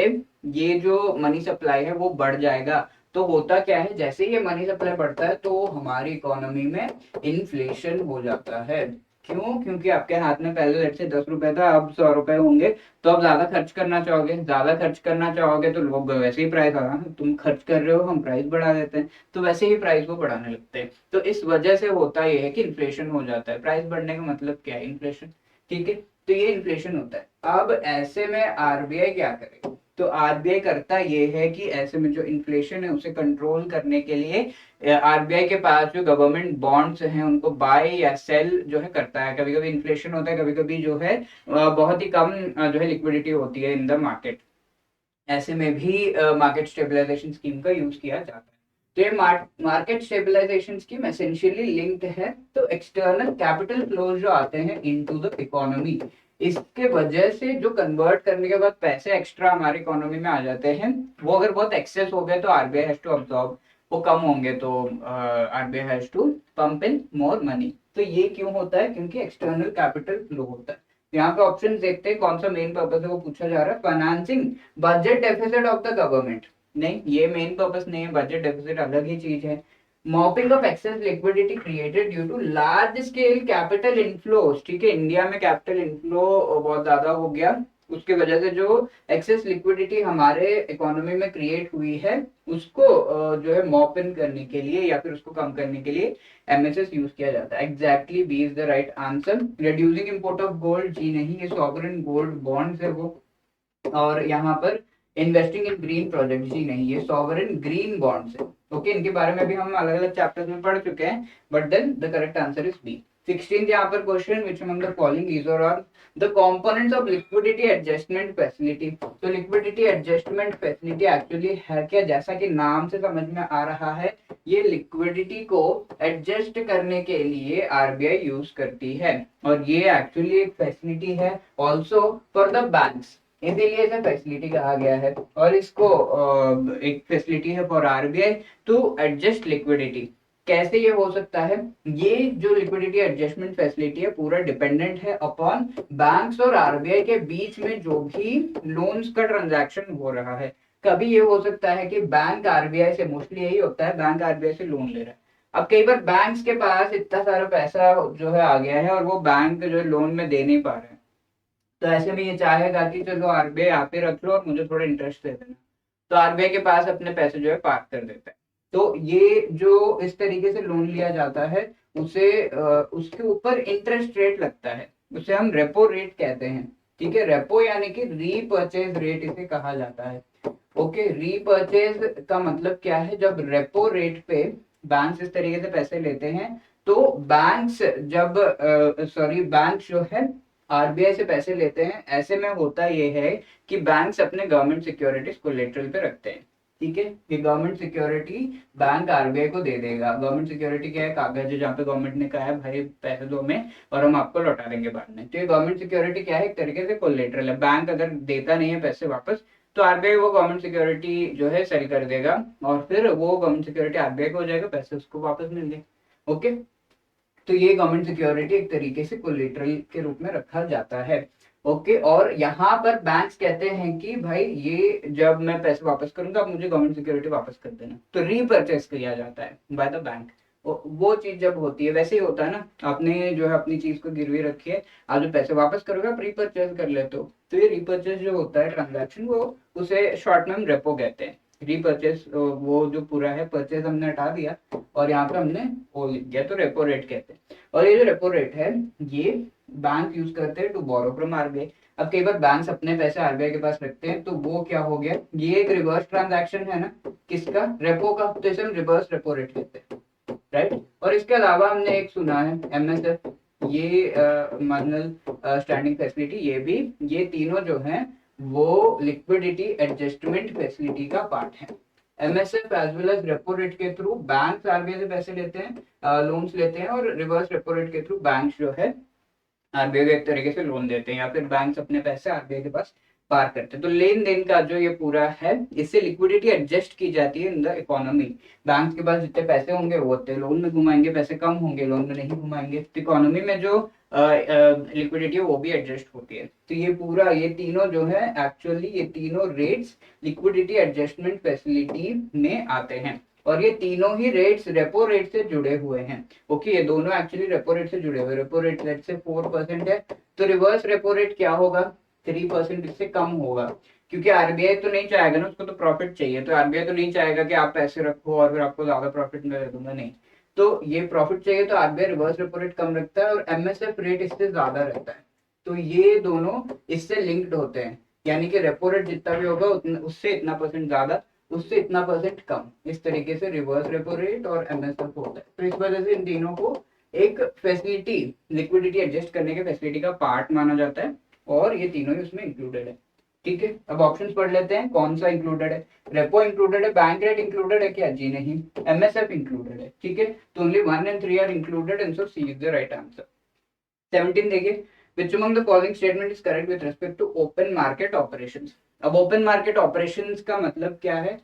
ये जो मनी सप्लाई है वो बढ़ जाएगा, तो होता क्या है, जैसे ये मनी सप्लाई बढ़ता है तो हमारी इकोनॉमी में इन्फ्लेशन हो जाता है। क्यों? क्योंकि आपके हाथ में पहले लेट से 10 रुपए था, अब 100 रुपए होंगे, तो आप ज्यादा खर्च करना चाहोगे, ज्यादा खर्च करना चाहोगे तो लोग वैसे ही प्राइस तुम खर्च कर रहे हो हम प्राइस बढ़ा देते हैं, तो वैसे ही प्राइस वो बढ़ाने लगते हैं। तो इस वजह से होता यह है कि इन्फ्लेशन हो जाता है। प्राइस बढ़ने का मतलब क्या है? इन्फ्लेशन। ठीक है, तो ये इन्फ्लेशन होता है। अब ऐसे में आरबीआई क्या करेगा? तो आरबीआई करता ये है कि ऐसे में जो इन्फ्लेशन है उसे कंट्रोल करने के लिए आरबीआई के पास जो गवर्नमेंट बॉन्ड्स हैं उनको बाय या सेल जो है करता है। कभी कभी इन्फ्लेशन होता है, कभी कभी जो है बहुत ही कम जो है लिक्विडिटी होती है इन द मार्केट, ऐसे में भी मार्केट स्टेबलाइजेशन स्कीम का यूज किया जाता है। तो ये market stabilization scheme essentially linked है तो एक्सटर्नल कैपिटल फ्लोज जो आते हैं इनटू द इकोनॉमी, इसके वजह से जो कन्वर्ट करने के बाद पैसे एक्स्ट्रा हमारी इकोनॉमी में आ जाते हैं, वो अगर बहुत एक्सेस हो गए तो आरबीआई हैज टू अब्सॉर्ब, वो कम होंगे तो RBI has to pump in more money. तो ये क्यों होता है? क्योंकि एक्सटर्नल कैपिटल फ्लो होता है। यहाँ पे ऑप्शन देखते हैं कौन सा मेन पर्पस है वो पूछा जा रहा है, financing budget deficit of the government. नहीं, ये मेन पर्पस नहीं है, बजट डेफिसिट अलग ही चीज है। Mopping of excess liquidity created due to large scale capital inflows. ठीक है, इंडिया में कैपिटल इनफ्लो बहुत ज्यादा हो गया, उसके वजह से जो एक्सेस लिक्विडिटी हमारे इकोनॉमी में क्रिएट हुई है उसको जो है मॉप इन करने के लिए या फिर उसको कम करने के लिए एमएसएस यूज किया जाता है। Exactly B is the right answer. Reducing import of gold, जी नहीं, ये सॉवरेन गोल्ड बॉन्ड्स है वो। और यहाँ पर इन्वेस्टिंग इन ग्रीन प्रोजेक्ट, जी नहीं, ये सॉवरेन ग्रीन बॉन्ड्स है। ओके, इनके बारे में भी हम अलग अलग चैप्टर्स में पढ़ चुके हैं, but then the correct answer is B. 16 यहाँ पर क्वेश्चन, which among the following is और are the components of liquidity adjustment facility. तो लिक्विडिटी एडजस्टमेंट फैसिलिटी एक्चुअली है क्या? जैसा कि नाम से समझ में आ रहा है, ये लिक्विडिटी को एडजस्ट करने के लिए आरबीआई यूज करती है, और ये एक्चुअली एक फैसिलिटी है ऑल्सो फॉर द बैंक्स, इसीलिए इसे फैसिलिटी कहा गया है। और इसको एक फैसिलिटी है for RBI to adjust liquidity. कैसे ये हो सकता है? ये जो लिक्विडिटी एडजस्टमेंट फैसिलिटी है पूरा डिपेंडेंट है अपॉन बैंक्स और आरबीआई के बीच में जो भी लोन्स का ट्रांजैक्शन हो रहा है। कभी ये हो सकता है कि बैंक आरबीआई से, मोस्टली यही होता है, बैंक आरबीआई से लोन ले रहा है। अब कई बार बैंक्स के पास इतना सारा पैसा जो है आ गया है और वो बैंक जो है लोन में दे नहीं पा रहे हैं, तो ऐसे में ये चाहेगा कि चलो आरबीआई आप ही रख लो और मुझे थोड़ा इंटरेस्ट दे देना, तो आरबीआई के पास अपने पैसे जो है पार्क कर देता है। तो ये जो इस तरीके से लोन लिया जाता है उसे उसके ऊपर इंटरेस्ट रेट लगता है, उसे हम रेपो रेट कहते हैं। ठीक है, रेपो यानी कि रीपर्चेज रेट इसे कहा जाता है। ओके, रीपर्चेज का मतलब क्या है? जब रेपो रेट पे बैंक इस तरीके से पैसे लेते हैं तो बैंक्स जब बैंक जो है आरबीआई से पैसे लेते हैं, ऐसे में होता ये है कि बैंक्स अपने गवर्नमेंट सिक्योरिटीज कोलेटरल पे रखते हैं। ठीक है, ये गवर्नमेंट सिक्योरिटी बैंक आरबीआई को दे देगा। गवर्नमेंट सिक्योरिटी क्या है? कागज है जहाँ पे गवर्नमेंट ने कहा है भाई पैसे दो हमें और हम आपको लौटा देंगे बाद में। तो ये गवर्नमेंट सिक्योरिटी क्या है? एक तरीके से कोलेटरल है। बैंक अगर देता नहीं है पैसे वापस तो आरबीआई वो गवर्नमेंट सिक्योरिटी जो है सेल कर देगा और फिर वो गवर्नमेंट सिक्योरिटी आरबीआई को हो जाएगा, पैसे उसको वापस मिल गए। ओके, तो ये गवर्नमेंट सिक्योरिटी एक तरीके से कोलेटरल के रूप में रखा जाता है। ओके, और यहाँ पर बैंक्स कहते हैं कि भाई ये जब मैं पैसे वापस करूंगा आप मुझे गवर्नमेंट सिक्योरिटी वापस कर देना, तो रीपर्चेस किया जाता है बाय द बैंक। वो चीज जब होती है वैसे ही होता है ना, आपने जो है अपनी चीज को गिरवी रखी है, आप जो पैसे वापस करोगे आप रीपर्चेस कर लेते हो, तो ये रीपर्चेस जो होता है ट्रांजैक्शन, वो उसे शॉर्ट में हम रेपो कहते हैं। रीपर्चेस वो जो पूरा है परचेज हमने हटा दिया और यहाँ पे हमने वो लिख दिया, तो रेपो रेट कहते हैं। और ये जो रेपो रेट है ये बैंक यूज करते हैं टू बोरो फ्रॉम आरबीआई। अब कई बार बैंक्स अपने पैसे आरबीआई के पास रखते हैं, तो वो क्या हो गया, ये एक रिवर्स ट्रांजैक्शन है ना, किसका? रेपो का, तो इसे हम रिवर्स रेपो रेट कहते हैं। राइट, और इसके अलावा हमने एक सुना है एमएसएफ, ये मार्जिनल स्टैंडिंग फैसिलिटी, ये भी, ये तीनों जो हैं वो लिक्विडिटी एडजस्टमेंट फैसिलिटी का पार्ट है। MSF as well as repo rate के थ्रू बैंक आरबीआई से पैसे लेते हैं, लोन्स लेते हैं, और रिवर्स रेपो रेट के थ्रू बैंक जो है आरबीआई को एक तरीके से लोन देते हैं, या फिर बैंक अपने पैसे आरबीआई के पास पार करते हैं। तो लेन देन का जो ये पूरा है, इससे लिक्विडिटी एडजस्ट की जाती है इन द इकोनॉमी। बैंक के पास जितने पैसे होंगे वो उतने लोन में घुमाएंगे, पैसे कम होंगे लोन में नहीं घुमाएंगे, तो इकोनॉमी में जो लिक्विडिटी है वो भी एडजस्ट होती है। तो ये पूरा, ये तीनों जो है एक्चुअली ये तीनों रेट्स लिक्विडिटी एडजस्टमेंट फैसिलिटी में आते हैं, और ये तीनों ही रेट्स रेपो रेट से जुड़े हुए हैं। ओके, ये दोनों एक्चुअली रेपो रेट से जुड़े हुए। रेपो रेट लेट से 4% है, तो रिवर्स रेपो रेट क्या होगा? 3%, इससे कम होगा, क्योंकि आरबीआई तो नहीं चाहेगा ना, उसको तो प्रॉफिट चाहिए, तो आरबीआई तो नहीं चाहेगा कि आप पैसे रखो और फिर आपको ज्यादा प्रॉफिट मैं दे दूंगा, नहीं। तो ये प्रॉफिट चाहिए, तो आरबीआई रिवर्स रेपो रेट कम रखता है और एमएसएफ रेट इससे ज्यादा रहता है। तो ये दोनों इससे लिंक्ड होते हैं, यानी कि रेपो रेट जितना भी होगा उससे इतना परसेंट ज्यादा, उससे इतना परसेंट कम, इस तरीके से रिवर्स रेपो रेट और एमएसएफ होता है। तो इस वजह से इन तीनों को एक फैसिलिटी, लिक्विडिटी एडजस्ट करने के फैसिलिटी का पार्ट माना जाता है, और ये तीनों ही उसमें इंक्लूडेड है। ठीक है, अब ऑप्शंस पढ़ लेते हैं कौन सा इंक्लूडेड है। रेपो इंक्लूडेड है, बैंक रेट इंक्लूडेड है क्या? जी नहीं। एमएसएफ इंक्लूडेड है। ठीक है, तो only 1 and 3 are included, and so C is the right answer. 17 देखिए, which among the following statement is correct with respect to open market operations। अब ओपन मार्केट ऑपरेशंस का मतलब क्या है?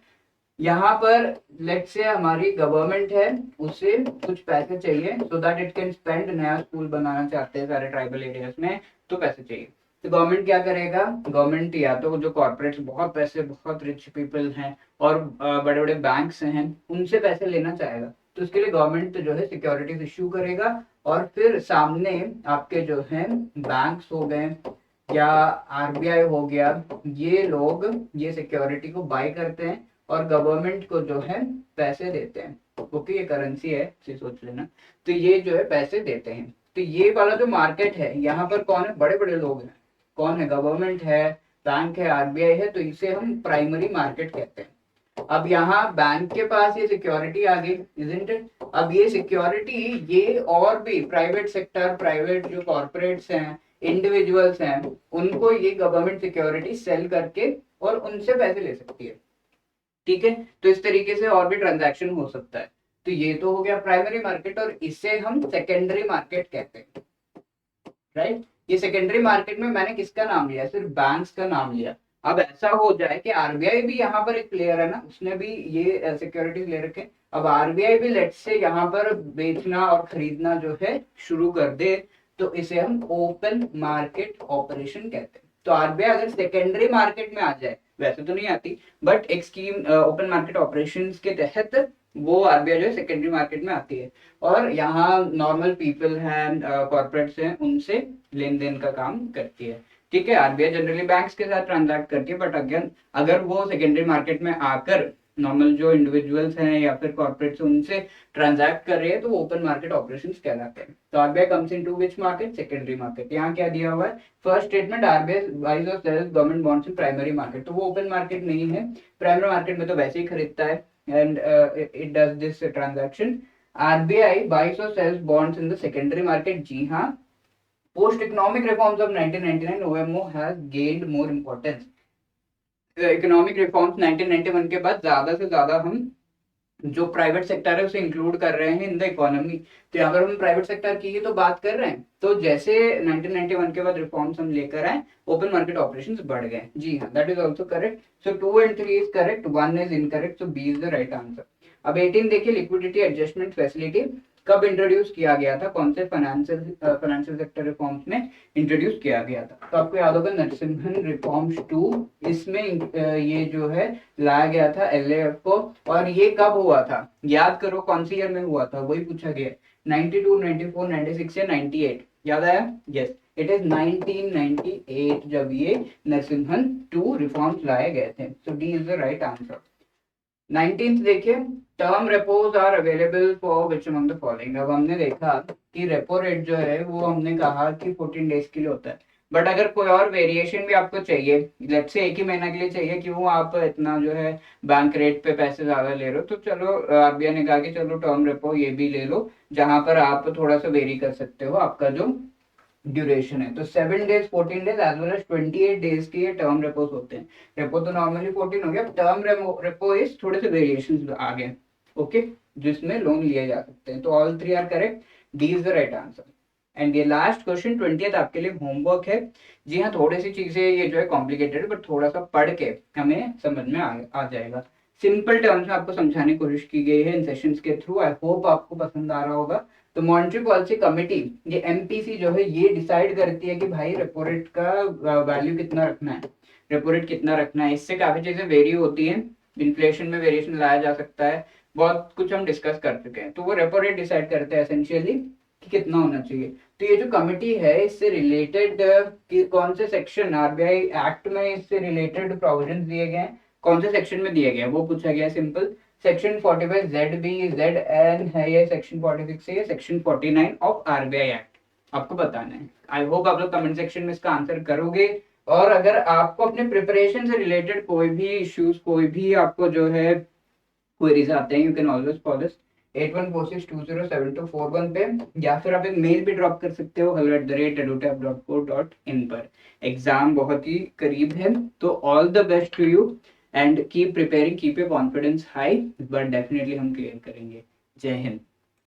यहाँ पर लेट से हमारी गवर्नमेंट है, उसे कुछ पैसे चाहिए so that it can spend, नया स्कूल बनाना चाहते हैं सारे ट्राइबल एरियाज में, तो पैसे चाहिए। तो गवर्नमेंट क्या करेगा? गवर्नमेंट या तो जो कॉर्पोरेट्स, बहुत पैसे, बहुत रिच पीपल हैं और बड़े बड़े बैंक्स हैं, उनसे पैसे लेना चाहेगा, तो उसके लिए गवर्नमेंट जो है सिक्योरिटीज इश्यू करेगा, और फिर सामने आपके जो है बैंक्स हो गए या आरबीआई हो गया, ये लोग ये सिक्योरिटी को बाय करते हैं और गवर्नमेंट को जो है पैसे देते हैं। ओके, ये करेंसी है, इसे सोच लेना। तो ये जो है पैसे देते हैं। तो ये वाला जो मार्केट है, यहाँ पर कौन है? बड़े बड़े लोग हैं। कौन है? गवर्नमेंट है, बैंक है, आरबीआई है, तो इसे हम प्राइमरी मार्केट कहते हैं। अब यहाँ बैंक के पास ये सिक्योरिटी आ गई, इजंट इट? अब ये सिक्योरिटी ये और भी प्राइवेट सेक्टर, प्राइवेट जो कॉर्पोरेट्स हैं, इंडिविजुअल्स हैं, उनको ये गवर्नमेंट सिक्योरिटी सेल करके और उनसे पैसे ले सकती है। ठीक है, तो इस तरीके से और भी ट्रांजैक्शन हो सकता है। तो ये तो हो गया प्राइमरी मार्केट, और इसे हम सेकेंडरी मार्केट कहते हैं। राइट, ये सेकेंडरी मार्केट में मैंने किसका नाम लिया? सिर्फ बैंक्स का नाम लिया। अब ऐसा हो जाए कि आरबीआई भी यहाँ पर एक प्लेयर है ना, उसने भी ये सिक्योरिटीज ले रखे, अब आरबीआई भी लेट्स से यहाँ पर बेचना और खरीदना जो है शुरू कर दे, तो इसे हम ओपन मार्केट ऑपरेशन कहते हैं। तो आरबीआई अगर सेकेंडरी मार्केट में आ जाए, वैसे तो नहीं आती, बट एक स्कीम ओपन मार्केट ऑपरेशंस के तहत वो आरबीआई जो है सेकेंडरी मार्केट में आती है, और यहाँ नॉर्मल पीपल हैं, कॉर्पोरेट्स हैं, उनसे लेन देन का काम करती है। ठीक है, आरबीआई जनरली बैंक्स के साथ ट्रांजैक्ट करती है, बट अगेन अगर वो सेकेंडरी मार्केट में आकर नॉर्मल जो इंडिविजुअल्स हैं या फिर कॉर्पोरेट्स उनसे ट्रांजैक्ट कर रहे हैं, तो ओपन मार्केट ऑपरेशंस कहलाते हैं। तो RBI comes into which market? Secondary market. यहाँ क्या दिया हुआ है? फर्स्ट स्टेटमेंट, आरबीआई बाइज और sells government bonds in primary market, तो वो ओपन मार्केट नहीं है, प्राइमरी मार्केट में तो वैसे ही खरीदता है, and it does this transaction. RBI buys और sells bonds in the secondary market, जी हाँ। Post economic reforms of 1999 OMO has gained more importance. Economic reforms 1991 के बाद ज्यादा से ज्यादा हम जो प्राइवेट सेक्टर है उसे इंक्लूड कर रहे हैं इन द इकोनॉमी। तो यहाँ पर हम प्राइवेट सेक्टर की ही तो बात कर रहे हैं, तो जैसे 1991 के बाद रिफॉर्म्स हम लेकर आए, ओपन मार्केट ऑपरेशंस बढ़ गए। जी हाँ, that is also correct. So 2 and 3 is correct, 1 is incorrect, so B is the right answer. अब 18 देखिए, लिक्विडिटी एडजस्टमेंट फैसिलिटी कब इंट्रोड्यूस किया गया था, कौन से फाइनेंशियल सेक्टर रिफॉर्म्स में इंट्रोड्यूस किया गया था? तो आपको याद होगा नरसिम्हन रिफॉर्म्स 2, इसमें ये जो है लाया गया था एलएएफ को, और ये कब हुआ था? याद करो कौन सी ईयर में हुआ था, वही पूछा गया। 92, 94, 96 या 98? याद आया? यस, इट इज 1998 जब ये नरसिम्हन 2 रिफॉर्म्स लाए गए थे। So D is the right answer. 19th देखिए, term repos are available for which among the following. अब हमने देखा कि रेपो रेट जो है वो हमने कहा कि 14 डेज के लिए होता है, बट अगर कोई और वेरिएशन भी आपको चाहिए, लेट्स से एक ही महीना के लिए चाहिए, क्यों आप इतना जो है बैंक रेट पे पैसे ज्यादा ले रहे हो, तो चलो आरबीआई ने कहा कि चलो टर्म रेपो ये भी ले लो, जहां पर आप थोड़ा सा वेरी कर सकते हो आपका जो ड्यूरेशन है। तो 7 days, 14 days as well as 28 days के ये टर्म रेपोज होते हैं। रेपो तो नॉर्मली 14 हो गया, टर्म रेपो इज थोड़े से वेरिएशन आ गए, ओके, जिसमें लोन लिए जा सकते हैं। तो all 3 are correct, D is the right answer. And ये लास्ट क्वेश्चन 20th आपके लिए होमवर्क है। जी हाँ, थोड़ी सी चीजें ये जो है कॉम्प्लिकेटेड, बट थोड़ा सा पढ़ के हमें समझ में आ जाएगा। सिंपल टर्म्स में आपको समझाने की कोशिश की गई है इन सेशंस के थ्रू। आई होप आपको पसंद आ रहा होगा। तो मॉनेटरी पॉलिसी कमेटी, ये एमपीसी जो है, ये डिसाइड करती है कि भाई रेपो रेट का वैल्यू कितना रखना है, रेपो रेट कितना रखना है। इससे काफी चीजें वेरी होती हैं, इन्फ्लेशन में वेरिएशन लाया जा सकता है, बहुत कुछ हम डिस्कस कर चुके हैं। तो वो रेपो रेट डिसाइड करते हैं एसेंशियली कि कितना होना चाहिए। तो ये जो कमेटी है, इससे रिलेटेड कौन से सेक्शन आरबीआई एक्ट में इससे रिलेटेड प्रोविजन दिए गए हैं, कौन से सेक्शन में दिए गए हैं, वो पूछा गया। Simple, section 45 Z B Z N है ये, सेक्शन 46 है ये, सेक्शन 49 ऑफ आरबीआई एक्ट आपको बताना है। आई होप आप लोग कमेंट सेक्शन में इसका आंसर करोगे। और अगर आपको अपने प्रिपरेशन से रिलेटेड कोई भी इश्यूज, कोई भी आपको जो है क्वेरीज आते हैं, यू कैन ऑलवेज कॉल अस 8146207241 पे, या फिर आप एक मेल भी ड्रॉप कर सकते हो hello@edutap.co.in पर। एग्जाम बहुत ही करीब है, तो all the best to you and keep preparing, keep your confidence high, but definitely हम क्लियर करेंगे। जय हिंद।